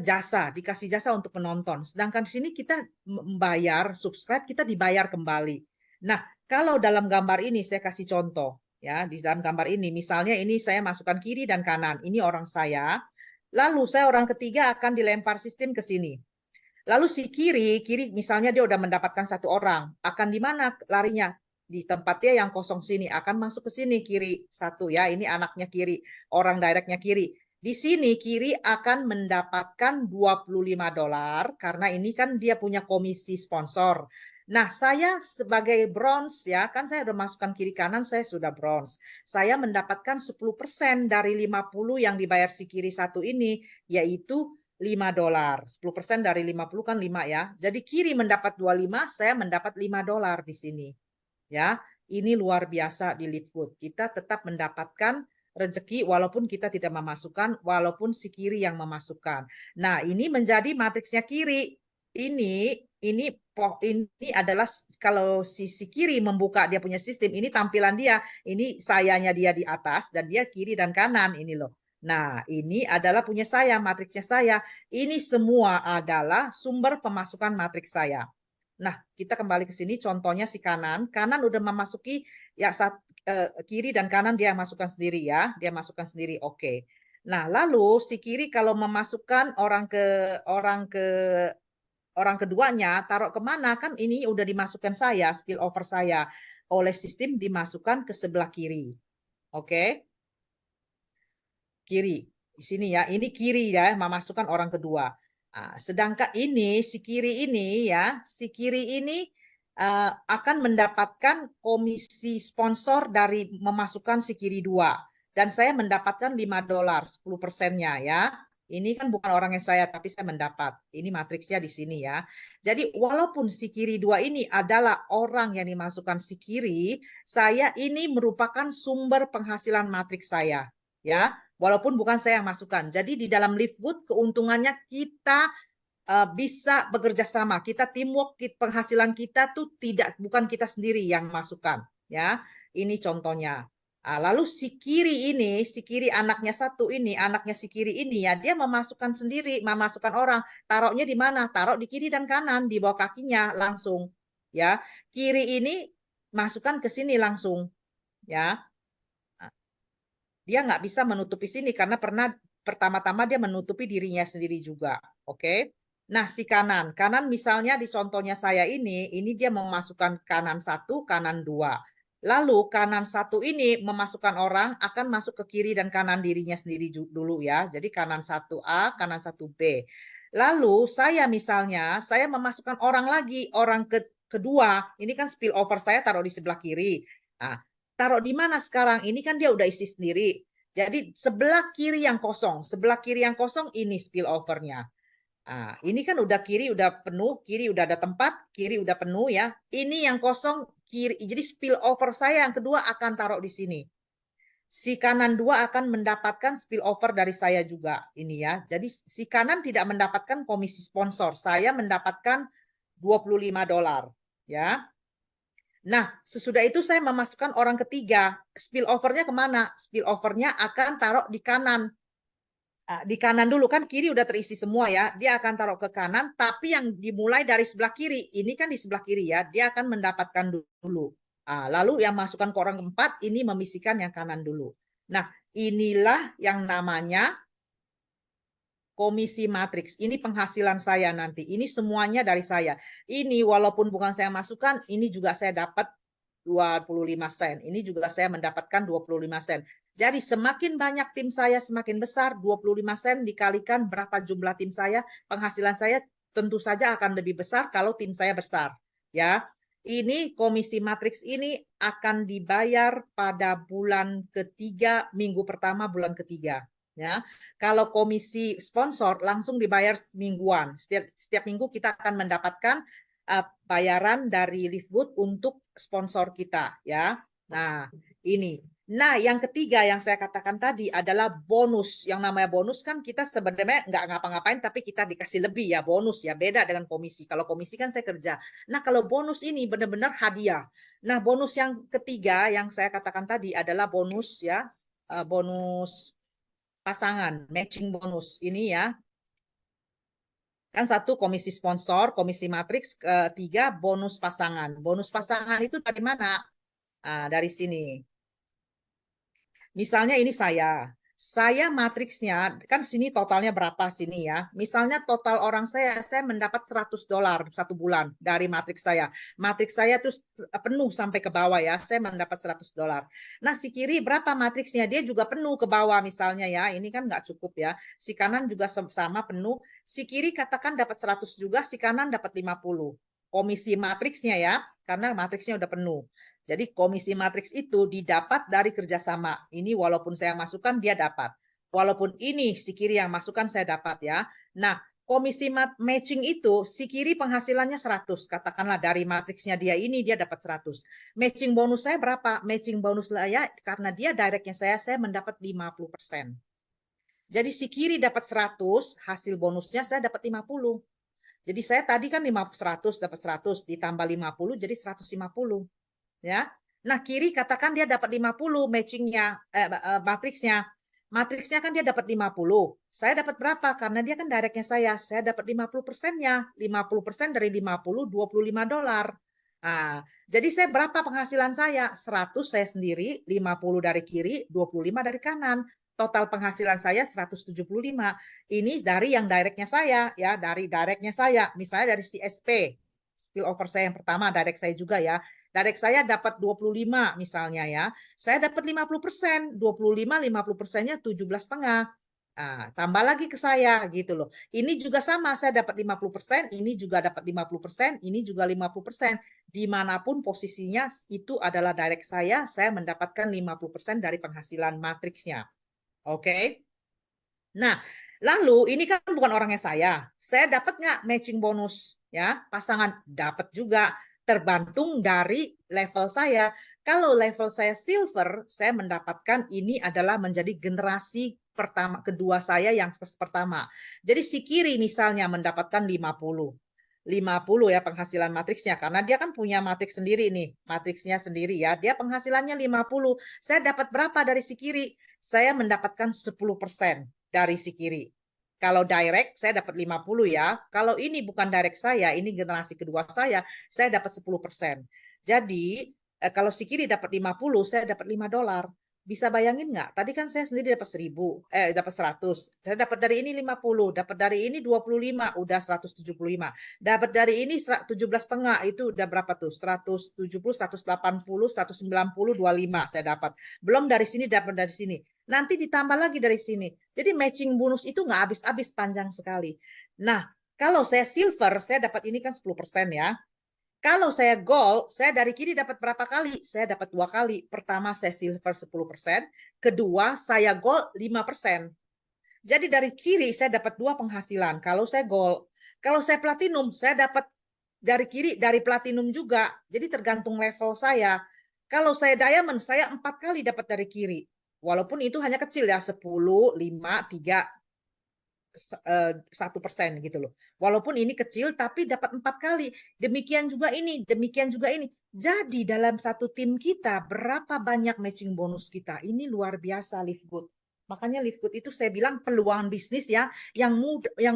jasa, dikasih jasa untuk penonton. Sedangkan di sini kita membayar subscribe, kita dibayar kembali. Nah, kalau dalam gambar ini saya kasih contoh ya, di dalam gambar ini misalnya ini saya masukkan kiri dan kanan. Ini orang saya. Lalu saya orang ketiga akan dilempar sistem ke sini. Lalu si kiri misalnya dia udah mendapatkan 1 orang, akan di mana larinya? Di tempat dia yang kosong sini, akan masuk ke sini kiri 1 ya. Ini anaknya kiri, orang directnya kiri. Di sini kiri akan mendapatkan $25 karena ini kan dia punya komisi sponsor. Nah, saya sebagai bronze ya, kan saya udah masukkan kiri kanan, saya sudah bronze. Saya mendapatkan 10% dari 50 yang dibayar si kiri 1 ini, yaitu $5. 10% dari 50 kan 5 ya. Jadi kiri mendapat 25, saya mendapat $5 di sini. Ya. Ini luar biasa di Livewood. Kita tetap mendapatkan rezeki walaupun kita tidak memasukkan, walaupun si kiri yang memasukkan. Nah, ini menjadi matriksnya kiri. Ini adalah kalau si kiri membuka dia punya sistem, ini tampilan dia, ini sayanya dia di atas dan dia kiri dan kanan ini loh. Nah, ini adalah punya saya, matriksnya saya. Ini semua adalah sumber pemasukan matriks saya. Nah, kita kembali ke sini, contohnya si kanan. Kanan udah memasuki ya kiri dan kanan dia masukkan sendiri ya, dia masukkan sendiri. Oke. Nah, lalu si kiri kalau memasukkan orang keduanya, taruh kemana? Kan ini udah dimasukkan saya, spillover saya oleh sistem dimasukkan ke sebelah kiri. Oke. Kiri. Di sini ya, ini kiri ya, memasukkan orang kedua. Nah, sedangkan ini si kiri ini akan mendapatkan komisi sponsor dari memasukkan si kiri 2. Dan saya mendapatkan $5, 10%-nya ya. Ini kan bukan orangnya saya, tapi saya mendapat. Ini matriksnya di sini ya. Jadi walaupun si kiri 2 ini adalah orang yang dimasukkan si kiri, saya ini merupakan sumber penghasilan matriks saya. Ya, walaupun bukan saya yang masukkan. Jadi di dalam Livewood keuntungannya kita bisa bekerja sama, kita teamwork, penghasilan kita tuh bukan kita sendiri yang masukkan, ya. Ini contohnya. Lalu si kiri anaknya anaknya si kiri ini ya dia memasukkan sendiri, memasukkan orang, taruhnya di mana? Taruh di kiri dan kanan, di bawah kakinya langsung, ya. Kiri ini masukkan ke sini langsung, ya. Dia nggak bisa menutupi sini karena pertama-tama dia menutupi dirinya sendiri juga, oke? Nah, si kanan misalnya di contohnya saya ini dia memasukkan kanan 1, kanan 2. Lalu kanan 1 ini memasukkan orang akan masuk ke kiri dan kanan dirinya sendiri dulu ya. Jadi kanan 1A, kanan 1B. Lalu saya memasukkan orang lagi, orang kedua. Ini kan spillover saya taruh di sebelah kiri. Nah, taruh di mana sekarang? Ini kan dia udah isi sendiri. Jadi sebelah kiri yang kosong ini spillover-nya. Nah, ini kan udah kiri udah penuh, kiri udah ada tempat, kiri udah penuh ya. Ini yang kosong kiri. Jadi spillover saya yang kedua akan taruh di sini. Si kanan 2 akan mendapatkan spillover dari saya juga ini ya. Jadi si kanan tidak mendapatkan komisi sponsor. Saya mendapatkan $25 ya. Nah, sesudah itu saya memasukkan orang ketiga. Spillover-nya kemana? Spillover-nya akan taruh di kanan. Di kanan dulu kan kiri udah terisi semua ya. Dia akan taruh ke kanan, tapi yang dimulai dari sebelah kiri. Ini kan di sebelah kiri ya. Dia akan mendapatkan dulu. Lalu yang masukkan ke orang keempat, ini memisikan yang kanan dulu. Nah, inilah yang namanya komisi matriks. Ini penghasilan saya nanti. Ini semuanya dari saya. Ini walaupun bukan saya masukkan, ini juga saya dapat 25 sen. Ini juga saya mendapatkan 25 sen. Jadi semakin banyak tim saya semakin besar, 25 sen dikalikan berapa jumlah tim saya, penghasilan saya tentu saja akan lebih besar kalau tim saya besar. Ya. Ini komisi matriks ini akan dibayar pada bulan ketiga, minggu pertama bulan ketiga. Ya, kalau komisi sponsor langsung dibayar mingguan. Setiap minggu kita akan mendapatkan bayaran dari Livewood untuk sponsor kita, ya. Nah, ini. Nah, yang ketiga yang saya katakan tadi adalah bonus. Yang namanya bonus kan kita sebenarnya nggak ngapa-ngapain, tapi kita dikasih lebih ya bonus ya. Beda dengan komisi. Kalau komisi kan saya kerja. Nah, kalau bonus ini benar-benar hadiah. Nah, bonus yang ketiga yang saya katakan tadi adalah bonus ya, bonus pasangan, matching bonus ini ya. Kan satu komisi sponsor, komisi matriks, ketiga bonus pasangan. Bonus pasangan itu dari mana? Dari sini. Misalnya ini saya matriksnya, kan sini totalnya berapa sini ya. Misalnya total orang saya mendapat $100 satu bulan dari matriks saya. Matriks saya terus penuh sampai ke bawah ya, saya mendapat $100. Nah si kiri berapa matriksnya? Dia juga penuh ke bawah misalnya ya, ini kan nggak cukup ya. Si kanan juga sama penuh, si kiri katakan dapat 100 juga, si kanan dapat 50. Komisi matriksnya ya, karena matriksnya udah penuh. Jadi komisi matriks itu didapat dari kerjasama. Ini walaupun saya masukkan dia dapat. Walaupun ini si kiri yang masukkan saya dapat ya. Nah komisi matching itu si kiri penghasilannya 100, katakanlah dari matriksnya dia ini dia dapat 100. Matching bonus saya berapa? Matching bonus saya karena dia directnya saya mendapat 50%. Jadi si kiri dapat 100, hasil bonusnya saya dapat 50. Jadi saya tadi kan 100 dapat 100 ditambah 50 jadi 150, ya. Nah, kiri katakan dia dapat 50 matchingnya matriksnya. Matriksnya kan dia dapat 50. Saya dapat berapa? Karena dia kan directnya saya dapat 50%-nya. 50% dari 50 $25. Nah, jadi saya berapa penghasilan saya? 100 saya sendiri, 50 dari kiri, 25 dari kanan. Total penghasilan saya 175. Ini dari yang directnya saya, ya, dari directnya saya. Misalnya dari CSP, spillover saya yang pertama, direct saya juga ya. Direct saya dapat 25 misalnya ya. Saya dapat 50%, 25, 50%-nya 17,5. Nah, tambah lagi ke saya gitu loh. Ini juga sama, saya dapat 50%, ini juga dapat 50%, ini juga 50%. Dimanapun posisinya itu adalah direct saya mendapatkan 50% dari penghasilan matriksnya. Oke. Nah, lalu ini kan bukan orangnya saya dapat nggak matching bonus ya, pasangan dapat juga, tergantung dari level saya. Kalau level saya silver, saya mendapatkan ini adalah menjadi generasi kedua saya yang pertama. Jadi si kiri misalnya mendapatkan 50 ya penghasilan matriksnya, karena dia kan punya matriks sendiri nih, matriksnya sendiri ya, dia penghasilannya 50. Saya dapat berapa dari si kiri? Saya mendapatkan 10% dari si kiri. Kalau direct saya dapat 50 ya. Kalau ini bukan direct saya, ini generasi kedua saya dapat 10%. Jadi kalau si kiri dapat 50, saya dapat $5. Bisa bayangin nggak? Tadi kan saya sendiri dapat 1.000, dapat 100. Saya dapat dari ini 50, dapat dari ini 25, udah 175. Dapat dari ini 17,5, itu udah berapa tuh? 170, 180, 190, 25 saya dapat. Belum dari sini, dapat dari sini. Nanti ditambah lagi dari sini. Jadi matching bonus itu nggak habis-habis, panjang sekali. Nah, kalau saya silver, saya dapat ini kan 10% ya. Kalau saya gold, saya dari kiri dapat berapa kali? Saya dapat 2 kali. Pertama saya silver 10%, kedua saya gold 5%. Jadi dari kiri saya dapat 2 penghasilan. Kalau saya gold, kalau saya platinum, saya dapat dari kiri, dari platinum juga. Jadi tergantung level saya. Kalau saya diamond, saya 4 kali dapat dari kiri. Walaupun itu hanya kecil ya, 10, 5, 3, 1% gitu loh. Walaupun ini kecil, tapi dapat 4 kali. Demikian juga ini, demikian juga ini. Jadi dalam satu tim kita, berapa banyak matching bonus kita? Ini luar biasa Live Good. Makanya Live Good itu saya bilang peluang bisnis ya, yang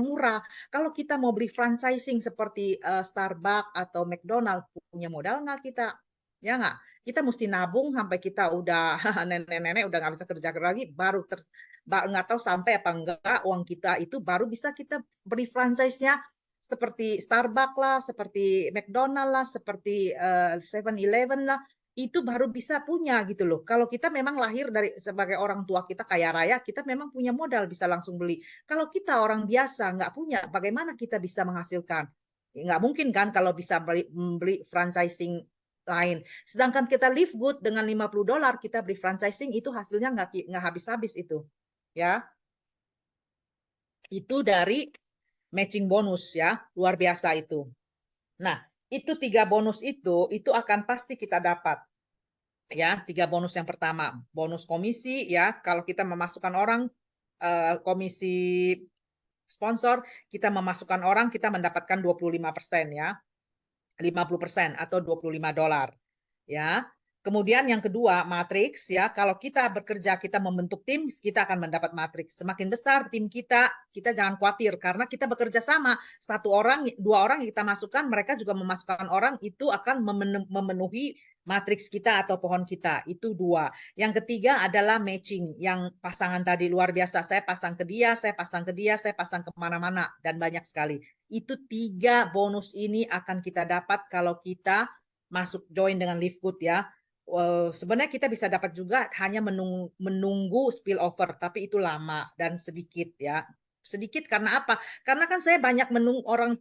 murah. Kalau kita mau beli franchising seperti Starbucks atau McDonald, punya modal nggak kita? Ya nggak? Kita mesti nabung sampai kita udah nenek-nenek udah nggak bisa kerja lagi, baru nggak tahu sampai apa enggak uang kita itu baru bisa kita beri franchise-nya seperti Starbucks lah, seperti McDonald lah, seperti 7-Eleven lah, itu baru bisa punya gitu loh. Kalau kita memang lahir dari sebagai orang tua kita kaya raya, kita memang punya modal bisa langsung beli. Kalau kita orang biasa nggak punya, bagaimana kita bisa menghasilkan? Nggak mungkin kan kalau bisa beli franchising lain. Sedangkan kita Live Good dengan $50 kita beri franchising itu hasilnya nggak habis-habis itu. Ya, itu dari matching bonus ya, luar biasa itu. Nah, itu 3 bonus itu akan pasti kita dapat. Ya, 3 bonus yang pertama, bonus komisi ya, kalau kita memasukkan orang komisi sponsor, kita memasukkan orang kita mendapatkan 25% ya. 50% atau $25 ya. Kemudian yang kedua, matriks ya. Kalau kita bekerja, kita membentuk tim, kita akan mendapat matriks. Semakin besar tim kita jangan khawatir karena kita bekerja sama. 1 orang, 2 orang yang kita masukkan, mereka juga memasukkan orang, itu akan memenuhi matriks kita atau pohon kita. Itu 2. Yang ketiga adalah matching. Yang pasangan tadi luar biasa. Saya pasang ke dia, saya pasang ke dia, saya pasang kemana-mana dan banyak sekali. Itu 3 bonus ini akan kita dapat kalau kita masuk join dengan Live Good ya. Sebenarnya kita bisa dapat juga hanya menunggu spillover, tapi itu lama dan sedikit ya. Sedikit karena apa? Karena kan saya banyak orang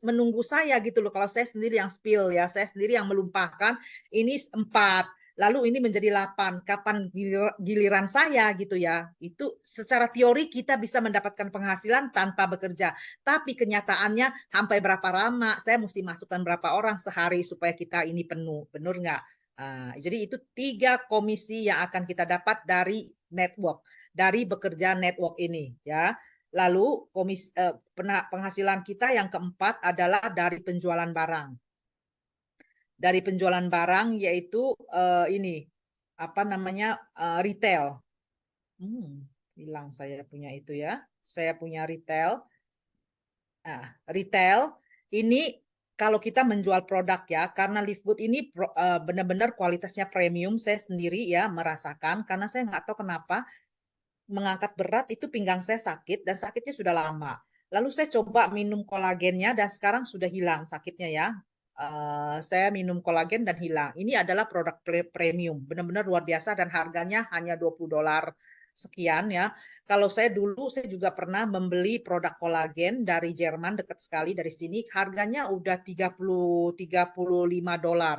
menunggu saya gitu loh. Kalau saya sendiri yang spill ya, saya sendiri yang melumpahkan, ini 4. lalu ini menjadi 8. Kapan giliran saya gitu ya? Itu secara teori kita bisa mendapatkan penghasilan tanpa bekerja. Tapi kenyataannya sampai berapa lama? Saya mesti masukkan berapa orang sehari supaya kita ini penuh. Benar nggak? Jadi itu 3 komisi yang akan kita dapat dari network, dari bekerja network ini ya. Lalu penghasilan kita yang keempat adalah dari penjualan barang. Dari penjualan barang yaitu ini apa namanya retail. Hilang saya punya itu ya. Saya punya retail. Nah, retail ini kalau kita menjual produk ya, karena Livegood ini benar-benar kualitasnya premium, saya sendiri ya merasakan, karena saya nggak tahu kenapa mengangkat berat itu pinggang saya sakit dan sakitnya sudah lama. Lalu saya coba minum kolagennya dan sekarang sudah hilang sakitnya ya. Saya minum kolagen dan hilang. Ini adalah produk premium, benar-benar luar biasa dan harganya hanya $20 sekian ya. Kalau saya dulu saya juga pernah membeli produk kolagen dari Jerman dekat sekali dari sini, harganya udah $35.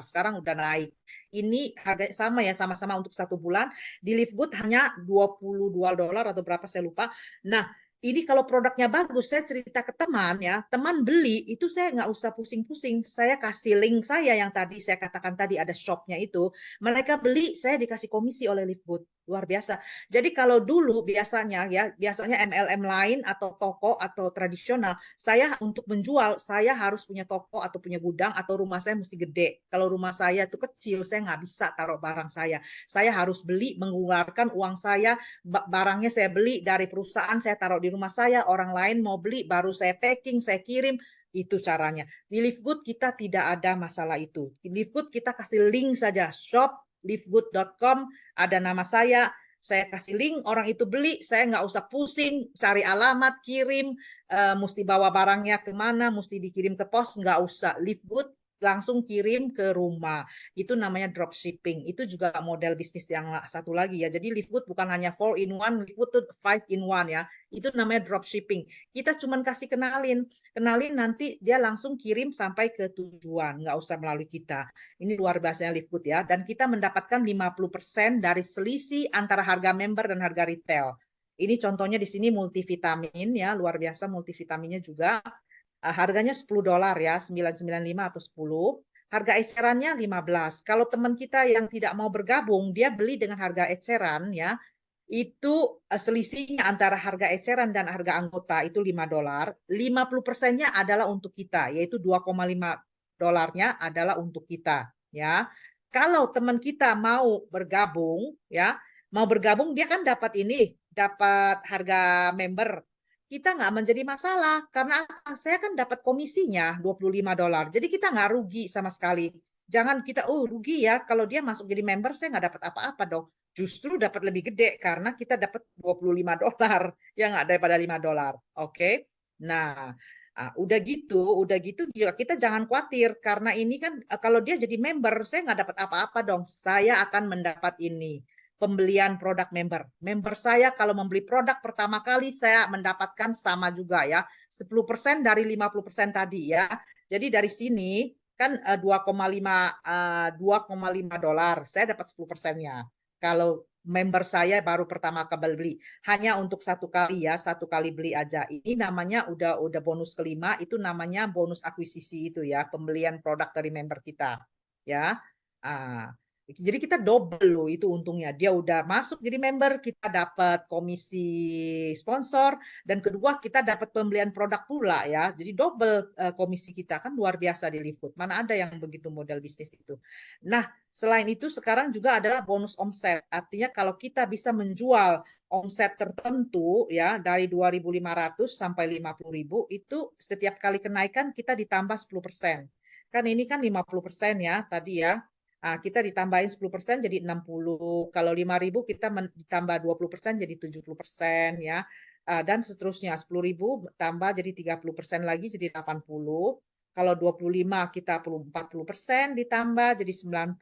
Sekarang udah naik. Ini harga sama ya, sama-sama untuk 1 bulan. Di Livegood hanya $22 atau berapa saya lupa. Nah, ini kalau produknya bagus, saya cerita ke teman ya, teman beli itu saya nggak usah pusing-pusing, saya kasih link saya yang tadi saya katakan tadi ada shopnya itu, mereka beli, saya dikasih komisi oleh Livegood, luar biasa. Jadi kalau dulu biasanya ya, biasanya MLM lain atau toko atau tradisional, saya untuk menjual, saya harus punya toko atau punya gudang atau rumah saya mesti gede. Kalau rumah saya itu kecil, saya nggak bisa taruh barang saya. Saya harus beli, mengeluarkan uang saya, barangnya saya beli dari perusahaan, saya taruh di rumah saya, orang lain mau beli, baru saya packing, saya kirim, itu caranya. Di Livegood kita tidak ada masalah itu. Di Livegood kita kasih link saja, shop.livegood.com, ada nama saya kasih link, orang itu beli, saya nggak usah pusing, cari alamat, kirim, mesti bawa barangnya kemana, mesti dikirim ke pos, nggak usah. Livegood langsung kirim ke rumah. Itu namanya dropshipping. Itu juga model bisnis yang satu lagi ya. Jadi Livegood bukan hanya 4 in 1, Livegood tuh 5 in 1 ya. Itu namanya dropshipping. Kita cuma kasih kenalin nanti dia langsung kirim sampai ke tujuan, nggak usah melalui kita. Ini luar biasanya Livegood ya. Dan kita mendapatkan 50% dari selisih antara harga member dan harga retail. Ini contohnya di sini multivitamin ya, luar biasa multivitaminnya juga. Harganya $10 ya, 995 atau 10. Harga ecerannya 15. Kalau teman kita yang tidak mau bergabung, dia beli dengan harga eceran ya, itu selisihnya antara harga eceran dan harga anggota itu $5. 50%-nya adalah untuk kita, yaitu $2,5 adalah untuk kita ya. Kalau teman kita mau bergabung ya, dia kan dapat harga member, kita nggak menjadi masalah karena saya kan dapat komisinya $25. Jadi kita nggak rugi sama sekali. Jangan kita rugi ya kalau dia masuk jadi member saya nggak dapat apa-apa dong. Justru dapat lebih gede karena kita dapat $25 ya nggak, daripada $5. Oke. Nah, udah gitu juga kita jangan khawatir karena ini kan kalau dia jadi member saya nggak dapat apa-apa dong. Saya akan mendapat ini pembelian produk member. Member saya kalau membeli produk pertama kali saya mendapatkan sama juga ya, 10% dari 50% tadi ya. Jadi dari sini kan $2,5, saya dapat 10%-nya. Kalau member saya baru pertama kali beli, hanya untuk 1 kali ya, 1 kali beli aja. Ini namanya udah bonus kelima, itu namanya bonus akuisisi itu ya, pembelian produk dari member kita ya. Jadi kita double loh itu untungnya. Dia udah masuk jadi member, kita dapat komisi sponsor, dan kedua kita dapat pembelian produk pula ya. Jadi double komisi kita, kan luar biasa di Livegood. Mana ada yang begitu model bisnis itu. Nah, selain itu sekarang juga adalah bonus omset. Artinya kalau kita bisa menjual omset tertentu ya dari 2.500 sampai 50.000, itu setiap kali kenaikan kita ditambah 10%. Kan ini kan 50% ya tadi ya. Kita ditambahin 10% jadi 60. Kalau 5.000 kita ditambah 20% jadi 70% ya. Dan seterusnya 10.000 tambah jadi 30% lagi jadi 80. Kalau 25 kita perlu 40% ditambah jadi 90.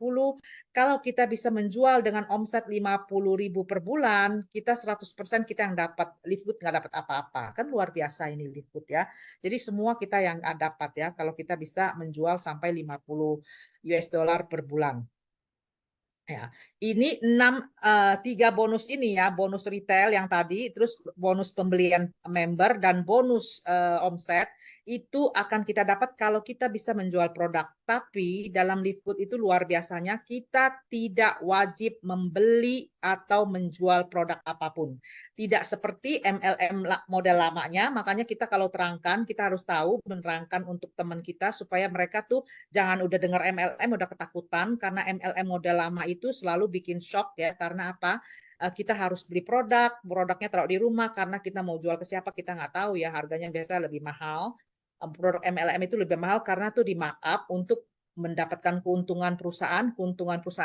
Kalau kita bisa menjual dengan omset 50.000 per bulan, kita 100% kita yang dapat. Livegood nggak dapat apa-apa. Kan luar biasa ini Livegood ya. Jadi semua kita yang dapat ya kalau kita bisa menjual sampai $50 per bulan. Ya, ini 3 bonus ini ya, bonus retail yang tadi, terus bonus pembelian member dan bonus omset itu akan kita dapat kalau kita bisa menjual produk. Tapi dalam Livegood itu luar biasanya kita tidak wajib membeli atau menjual produk apapun. Tidak seperti MLM model lamanya, makanya kita kalau terangkan, kita harus tahu menerangkan untuk teman kita supaya mereka tuh jangan udah dengar MLM udah ketakutan, karena MLM model lama itu selalu bikin shock ya. Karena apa? Kita harus beli produknya taruh di rumah karena kita mau jual ke siapa kita nggak tahu ya, harganya biasa lebih mahal. Produk MLM itu lebih mahal karena tuh di markup untuk mendapatkan keuntungan perusahaan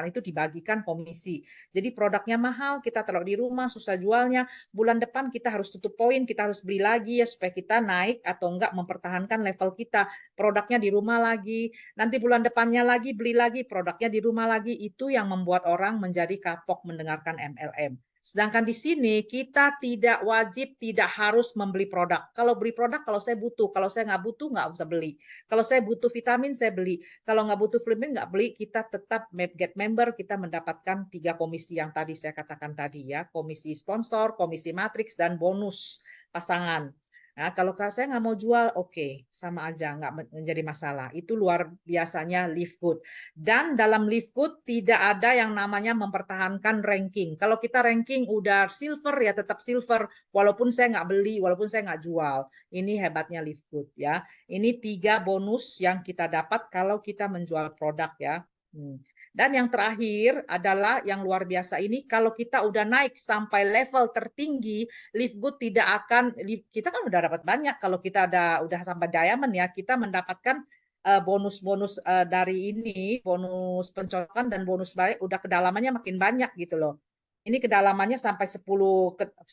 itu dibagikan komisi. Jadi produknya mahal, kita taruh di rumah, susah jualnya. Bulan depan kita harus tutup poin, kita harus beli lagi ya supaya kita naik atau enggak mempertahankan level kita. Produknya di rumah lagi, nanti bulan depannya lagi beli lagi, produknya di rumah lagi. Itu yang membuat orang menjadi kapok mendengarkan MLM. Sedangkan di sini kita tidak wajib, tidak harus membeli produk. Kalau beli produk, kalau saya butuh. Kalau saya nggak butuh, nggak usah beli. Kalau saya butuh vitamin, saya beli. Kalau nggak butuh vitamin, nggak beli. Kita tetap get member, kita mendapatkan 3 komisi yang tadi saya katakan tadi ya. Komisi sponsor, komisi matriks, dan bonus pasangan. Nah, kalau saya nggak mau jual, oke, sama aja, nggak menjadi masalah. Itu luar biasanya Livegood. Dan dalam Livegood tidak ada yang namanya mempertahankan ranking. Kalau kita ranking udah silver ya tetap silver, walaupun saya nggak beli, walaupun saya nggak jual. Ini hebatnya Livegood ya. Ini 3 bonus yang kita dapat kalau kita menjual produk ya. Dan yang terakhir adalah yang luar biasa ini, kalau kita udah naik sampai level tertinggi, Livegood tidak akan, kita kan udah dapat banyak, kalau kita udah sampai diamond ya, kita mendapatkan bonus-bonus dari ini, bonus pencocokan dan bonus baik, udah kedalamannya makin banyak gitu loh. Ini kedalamannya sampai 10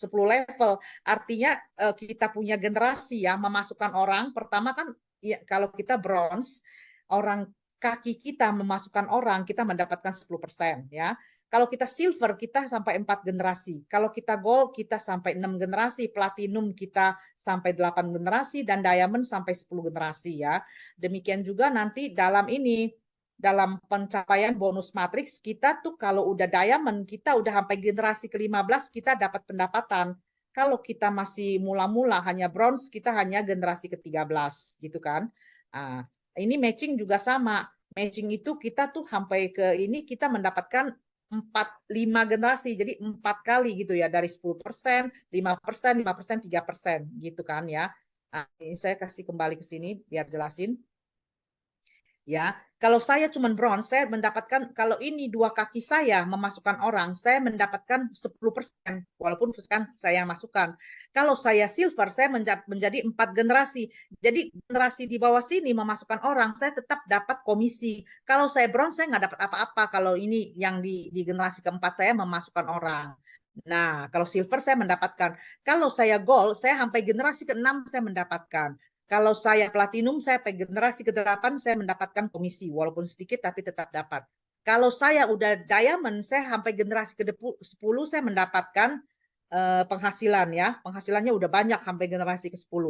level. Artinya kita punya generasi ya, memasukkan orang. Pertama kan ya, kalau kita bronze, orang kaki kita memasukkan orang, kita mendapatkan 10% ya. Kalau kita silver, kita sampai 4 generasi. Kalau kita gold, kita sampai 6 generasi. Platinum kita sampai 8 generasi. Dan diamond sampai 10 generasi ya. Demikian juga nanti dalam ini, dalam pencapaian bonus matriks, kita tuh kalau udah diamond, kita udah sampai generasi ke-15, kita dapat pendapatan. Kalau kita masih mula-mula hanya bronze, kita hanya generasi ke-13 gitu kan. Nah, ini matching juga sama. Matching itu kita tuh sampai ke ini kita mendapatkan 4-5 generasi. Jadi 4 kali gitu ya, dari 10%, 5%, 5%, 3% gitu kan ya. Nah, ini saya kasih kembali ke sini biar jelasin. Ya, kalau saya cuma bronze, saya mendapatkan, kalau ini 2 kaki saya memasukkan orang, saya mendapatkan 10%, walaupun kan saya masukkan. Kalau saya silver, saya menjadi 4 generasi. Jadi generasi di bawah sini memasukkan orang, saya tetap dapat komisi. Kalau saya bronze, saya nggak dapat apa-apa. Kalau ini yang di generasi keempat saya memasukkan orang. Nah, kalau silver saya mendapatkan. Kalau saya gold, saya sampai generasi ke-6 saya mendapatkan. Kalau saya platinum, saya generasi ke-8 saya mendapatkan komisi, walaupun sedikit tapi tetap dapat. Kalau saya udah diamond, saya sampai generasi ke-10 saya mendapatkan penghasilan ya. Penghasilannya udah banyak sampai generasi ke-10.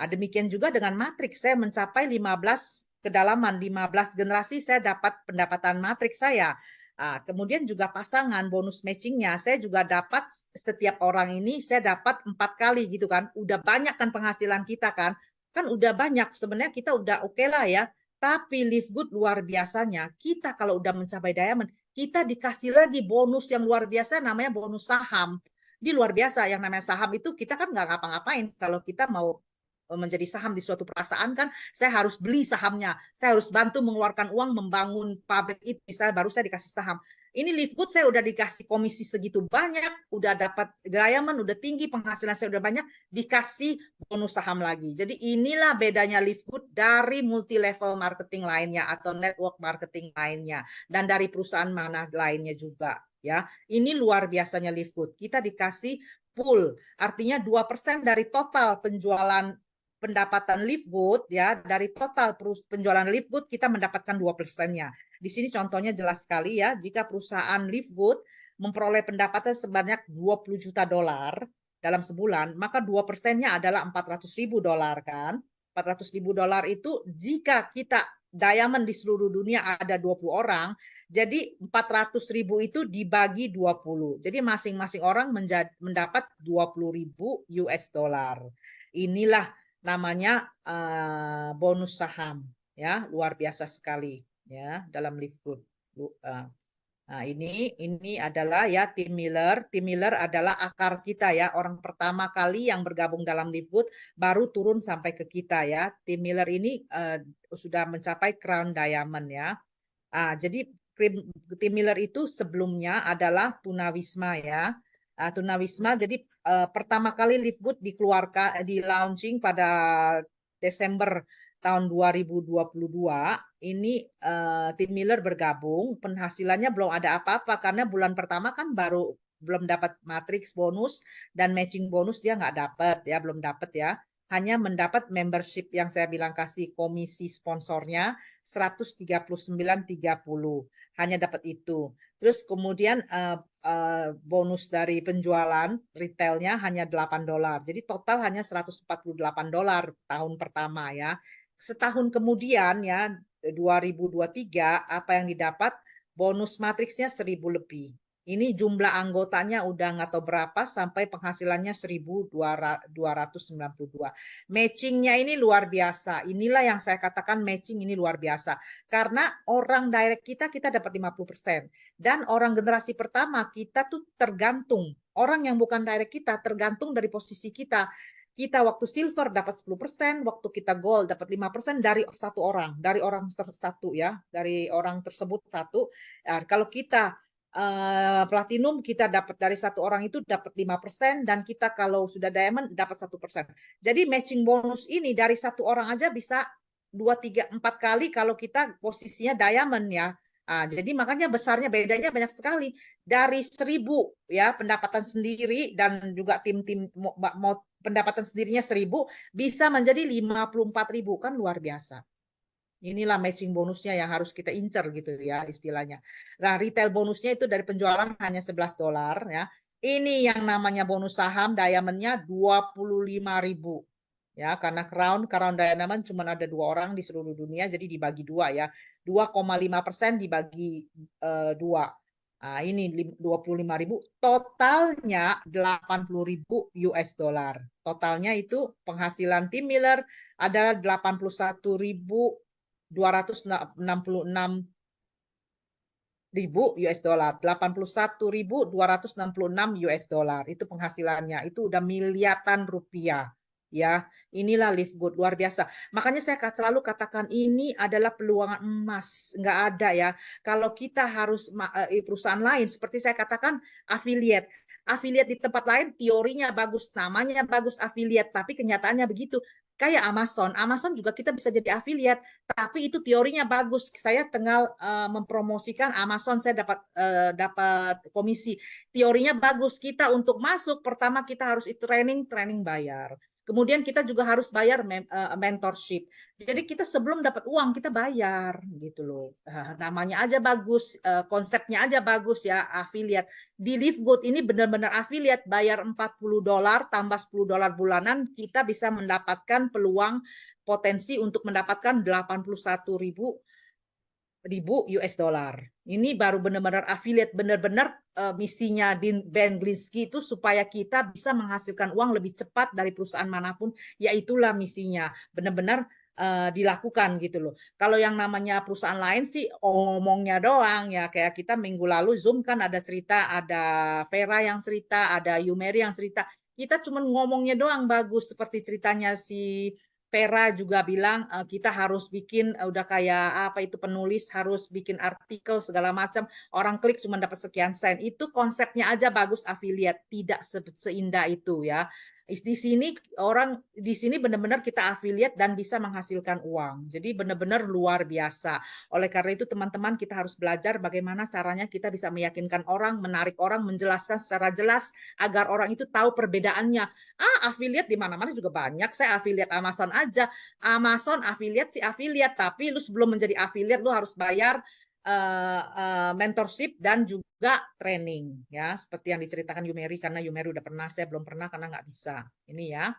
Demikian juga dengan matriks, saya mencapai 15 kedalaman, 15 generasi saya dapat pendapatan matriks saya. Kemudian juga pasangan, bonus matchingnya, saya juga dapat setiap orang ini, saya dapat 4 kali gitu kan. Udah banyak kan penghasilan kita kan. Kan udah banyak, sebenarnya kita udah oke lah ya. Tapi Livegood luar biasanya, kita kalau udah mencapai diamond, kita dikasih lagi bonus yang luar biasa namanya bonus saham. Di luar biasa, yang namanya saham itu kita kan nggak ngapa-ngapain. Kalau kita mau menjadi saham di suatu perusahaan kan, saya harus beli sahamnya. Saya harus bantu mengeluarkan uang membangun pabrik itu, misalnya baru saya dikasih saham. Ini Livegood saya udah dikasih komisi segitu banyak, udah dapat diamond, udah tinggi, penghasilan saya udah banyak, dikasih bonus saham lagi. Jadi inilah bedanya Livegood dari multi level marketing lainnya atau network marketing lainnya dan dari perusahaan mana lainnya juga ya. Ini luar biasanya Livegood. Kita dikasih pool, artinya 2% dari total penjualan pendapatan Livegood ya, dari total penjualan Livegood kita mendapatkan 2%-nya. Di sini contohnya jelas sekali ya, jika perusahaan Livegood memperoleh pendapatan sebanyak $20 juta dalam sebulan, maka 2%-nya adalah $400.000 kan. $400.000 itu jika kita diamond di seluruh dunia ada 20 orang, Jadi 400.000 itu dibagi 20. Jadi masing-masing orang mendapat 20.000 US dollar. Inilah namanya bonus saham, ya, luar biasa sekali ya dalam Livegood. Nah, ini adalah ya tim Miller. Tim Miller adalah akar kita ya. Orang pertama kali yang bergabung dalam Livegood baru turun sampai ke kita ya. Tim Miller ini sudah mencapai Crown Diamond ya. Jadi tim Miller itu sebelumnya adalah Tunawisma ya. Tunawisma jadi pertama kali Livegood dikeluarkan di launching pada Desember tahun 2022 ini tim Miller bergabung, penghasilannya belum ada apa-apa karena bulan pertama kan baru belum dapat matrix bonus dan matching bonus dia nggak dapat ya, belum dapat ya. Hanya mendapat membership yang saya bilang kasih komisi sponsornya 139,30. Hanya dapat itu. Terus kemudian bonus dari penjualan retailnya hanya $8. Jadi total hanya $148 tahun pertama ya. Setahun kemudian ya 2023 apa yang didapat bonus matriksnya 1.000 lebih. Ini jumlah anggotanya udah nggak tahu berapa sampai penghasilannya 1.292. Matchingnya ini luar biasa. Inilah yang saya katakan matching ini luar biasa. Karena orang direct kita dapat 50%. Dan orang generasi pertama kita tuh tergantung. Orang yang bukan direct kita tergantung dari posisi kita. Kita waktu silver dapat 10%, waktu kita gold dapat 5% dari satu orang, dari orang satu ya, dari orang tersebut satu. Kalau kita platinum kita dapat dari satu orang itu dapat 5% dan kita kalau sudah diamond dapat 1%. Jadi matching bonus ini dari satu orang aja bisa 2, 3, 4 kali kalau kita posisinya diamond ya. Jadi makanya besarnya bedanya banyak sekali dari 1.000 ya pendapatan sendiri dan juga tim-tim mau pendapatan sendirinya 1.000 bisa menjadi 54.000 kan luar biasa. Inilah matching bonusnya yang harus kita incer gitu ya istilahnya. Nah, retail bonusnya itu dari penjualan hanya $11 ya. Ini yang namanya bonus saham diamondnya 25.000 ya, karena Crown Diamond cuma ada 2 orang di seluruh dunia jadi dibagi 2 ya. 2,5% dibagi 2. Ini 25.000, totalnya 80.000 US dollar. Totalnya itu penghasilan tim Miller adalah 81.266 ribu US dollar, 81.266 US dollar itu penghasilannya, itu udah miliaran rupiah ya. Inilah Livegood luar biasa. Makanya saya selalu katakan ini adalah peluang emas, nggak ada ya. Kalau kita harus perusahaan lain seperti saya katakan affiliate di tempat lain teorinya bagus, namanya bagus affiliate, tapi kenyataannya begitu. Kayak Amazon juga kita bisa jadi affiliate, tapi itu teorinya bagus. Saya tinggal mempromosikan Amazon, saya dapat komisi. Teorinya bagus. Kita untuk masuk pertama kita harus training bayar. Kemudian kita juga harus bayar mentorship. Jadi kita sebelum dapat uang kita bayar gitu loh. Namanya aja bagus, konsepnya aja bagus ya, affiliate. Di Livegood ini benar-benar affiliate, bayar $40 tambah $10 bulanan kita bisa mendapatkan peluang potensi untuk mendapatkan 81.000 US dollar. Ini baru benar-benar affiliate, benar-benar misinya Ben Glinsky itu supaya kita bisa menghasilkan uang lebih cepat dari perusahaan manapun, yaitulah misinya. Benar-benar dilakukan gitu loh. Kalau yang namanya perusahaan lain sih ngomongnya doang ya, kayak kita minggu lalu Zoom kan ada cerita, ada Vera yang cerita, ada Yumeri yang cerita. Kita cuma ngomongnya doang bagus seperti ceritanya si Vera juga bilang kita harus bikin udah kayak apa itu penulis harus bikin artikel segala macam, orang klik cuma dapat sekian sen. Itu konsepnya aja bagus affiliate, tidak seindah itu ya. Di sini benar-benar kita affiliate dan bisa menghasilkan uang. Jadi benar-benar luar biasa. Oleh karena itu teman-teman kita harus belajar bagaimana caranya kita bisa meyakinkan orang, menarik orang, menjelaskan secara jelas agar orang itu tahu perbedaannya. Affiliate di mana-mana juga banyak. Saya affiliate Amazon aja. Amazon affiliate si affiliate, tapi lu sebelum menjadi affiliate lu harus bayar mentorship dan juga training ya, seperti yang diceritakan Yumeri, karena Yumeri udah pernah, saya belum pernah karena nggak bisa. Ini ya.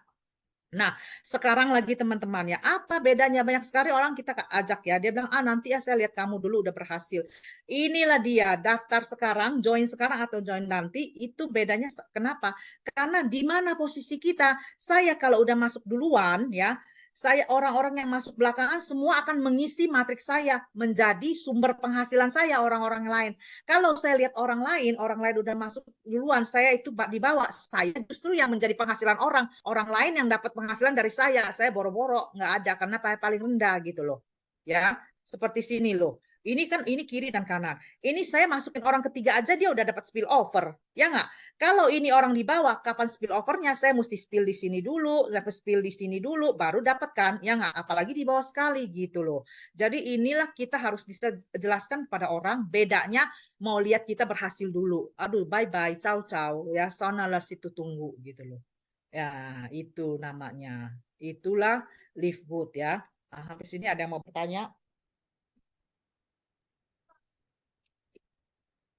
Nah, sekarang lagi teman-teman ya, apa bedanya? Banyak sekali orang kita ajak ya, dia bilang, nanti ya saya lihat kamu dulu udah berhasil. Inilah dia, daftar sekarang, join sekarang atau join nanti, itu bedanya kenapa? Karena di mana posisi kita, saya kalau udah masuk duluan ya, saya orang-orang yang masuk belakangan semua akan mengisi matriks saya, menjadi sumber penghasilan saya orang-orang lain. Kalau saya lihat orang lain udah masuk duluan, saya itu di bawah, saya justru yang menjadi penghasilan orang lain yang dapat penghasilan dari saya boro-boro nggak ada karena paling rendah gitu loh. Ya, seperti sini loh. Ini kiri dan kanan. Ini saya masukin orang ketiga aja dia udah dapat spill over, ya nggak? Kalau ini orang di bawah, kapan spill overnya? Saya mesti spill di sini dulu, dapat spill di sini dulu, baru dapat kan? Ya nggak? Apalagi di bawah sekali gitu loh. Jadi inilah kita harus bisa jelaskan kepada orang bedanya mau lihat kita berhasil dulu. Aduh, bye-bye, ciao-ciao, ya, sonalah situ tunggu gitu loh. Ya, itu namanya. Itulah live good ya. Sampai sini ada yang mau bertanya?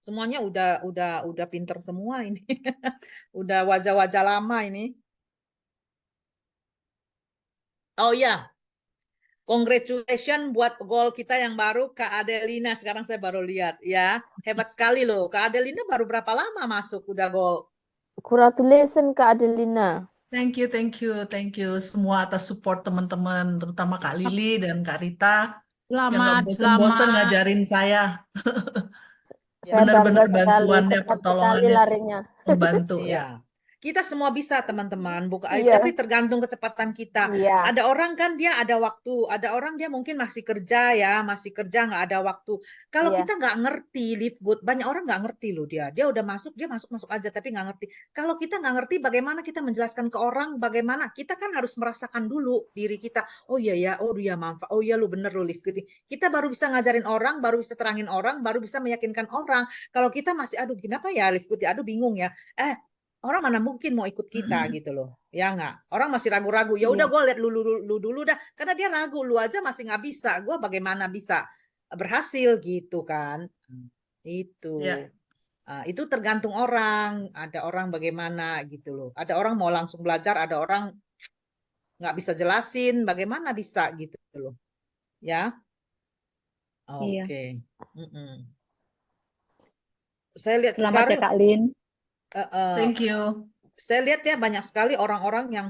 Semuanya udah pinter semua ini. Udah wajah-wajah lama ini. Oh ya, congratulations buat gol kita yang baru, Kak Adelina. Sekarang saya baru lihat ya. Hebat sekali loh. Kak Adelina baru berapa lama masuk udah gol? Congratulations Kak Adelina. Thank you semua atas support teman-teman, terutama Kak Lili dan Kak Rita yang Selamat, gak bosen-bosen selamat. ngajarin saya. Saya Benar-benar bangga sekali, bantuannya, cepat sekali pertolongannya larinya. membantu ya. Iya. Kita semua bisa teman-teman, Iya. tapi tergantung kecepatan kita. Iya. Ada orang kan dia ada waktu, ada orang dia mungkin masih kerja ya, nggak ada waktu. Kalau Iya. kita nggak ngerti live good, banyak orang nggak ngerti loh dia udah masuk, dia masuk aja tapi nggak ngerti. Kalau kita nggak ngerti, bagaimana kita menjelaskan ke orang, bagaimana kita kan harus merasakan dulu diri kita. Oh iya ya, oh iya manfaat, oh iya lu bener lu live good. Kita baru bisa ngajarin orang, baru bisa terangin orang, baru bisa meyakinkan orang. Kalau kita masih aduh kenapa ya live good ya, aduh bingung ya. Orang mana mungkin mau ikut kita gitu loh, ya nggak? Orang masih ragu-ragu. Ya udah Iya. gue lihat lu dulu dah, karena dia ragu, lu aja masih nggak bisa. Gue bagaimana bisa berhasil gitu kan? Itu, Ya. itu tergantung orang. Ada orang bagaimana gitu loh. Ada orang mau langsung belajar, ada orang nggak bisa jelasin, bagaimana bisa gitu loh, ya? Iya. Oke. Saya lihat Selamat sekarang. ya Kak Lin. Thank you. Saya lihat ya banyak sekali orang-orang yang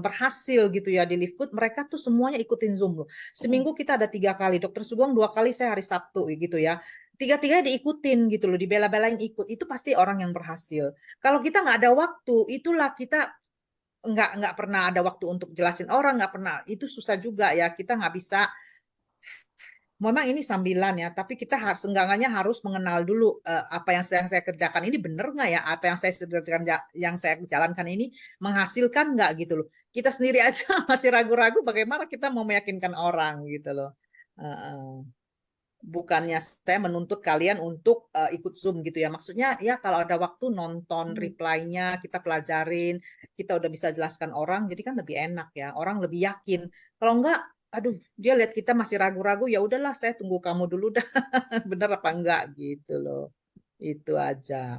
berhasil gitu ya di Live Good. Mereka tuh semuanya ikutin Zoom loh. Seminggu kita ada 3 kali. Dokter Sugeng 2 kali, saya hari Sabtu gitu ya. Tiga-tiganya diikutin gitu loh, dibela-belain ikut. Itu pasti orang yang berhasil. Kalau kita nggak ada waktu, itulah kita nggak pernah ada waktu untuk jelasin orang, nggak pernah. Itu susah juga ya. Kita nggak bisa. Memang ini sambilan ya, tapi kita seenggaknya harus mengenal dulu apa yang sedang saya kerjakan ini benar nggak ya, apa yang saya kerjakan, yang saya jalankan ini menghasilkan nggak gitu loh. Kita sendiri aja masih ragu-ragu, bagaimana kita mau meyakinkan orang gitu loh. Bukannya saya menuntut kalian untuk ikut Zoom gitu ya. Maksudnya ya kalau ada waktu nonton reply-nya, kita pelajarin, kita udah bisa jelaskan orang, jadi kan lebih enak ya. Orang lebih yakin. Kalau enggak, aduh, dia lihat kita masih ragu-ragu, ya udahlah saya tunggu kamu dulu dah. Bener apa enggak gitu loh. Itu aja.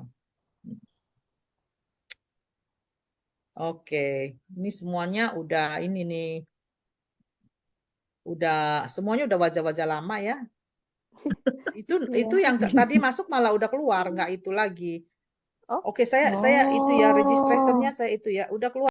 Oke, ini semuanya udah ini nih. Semuanya udah wajah-wajah lama ya. Itu yang tadi masuk malah udah keluar, nggak itu lagi. Oh. Oke, saya itu ya registrationnya saya itu ya udah keluar.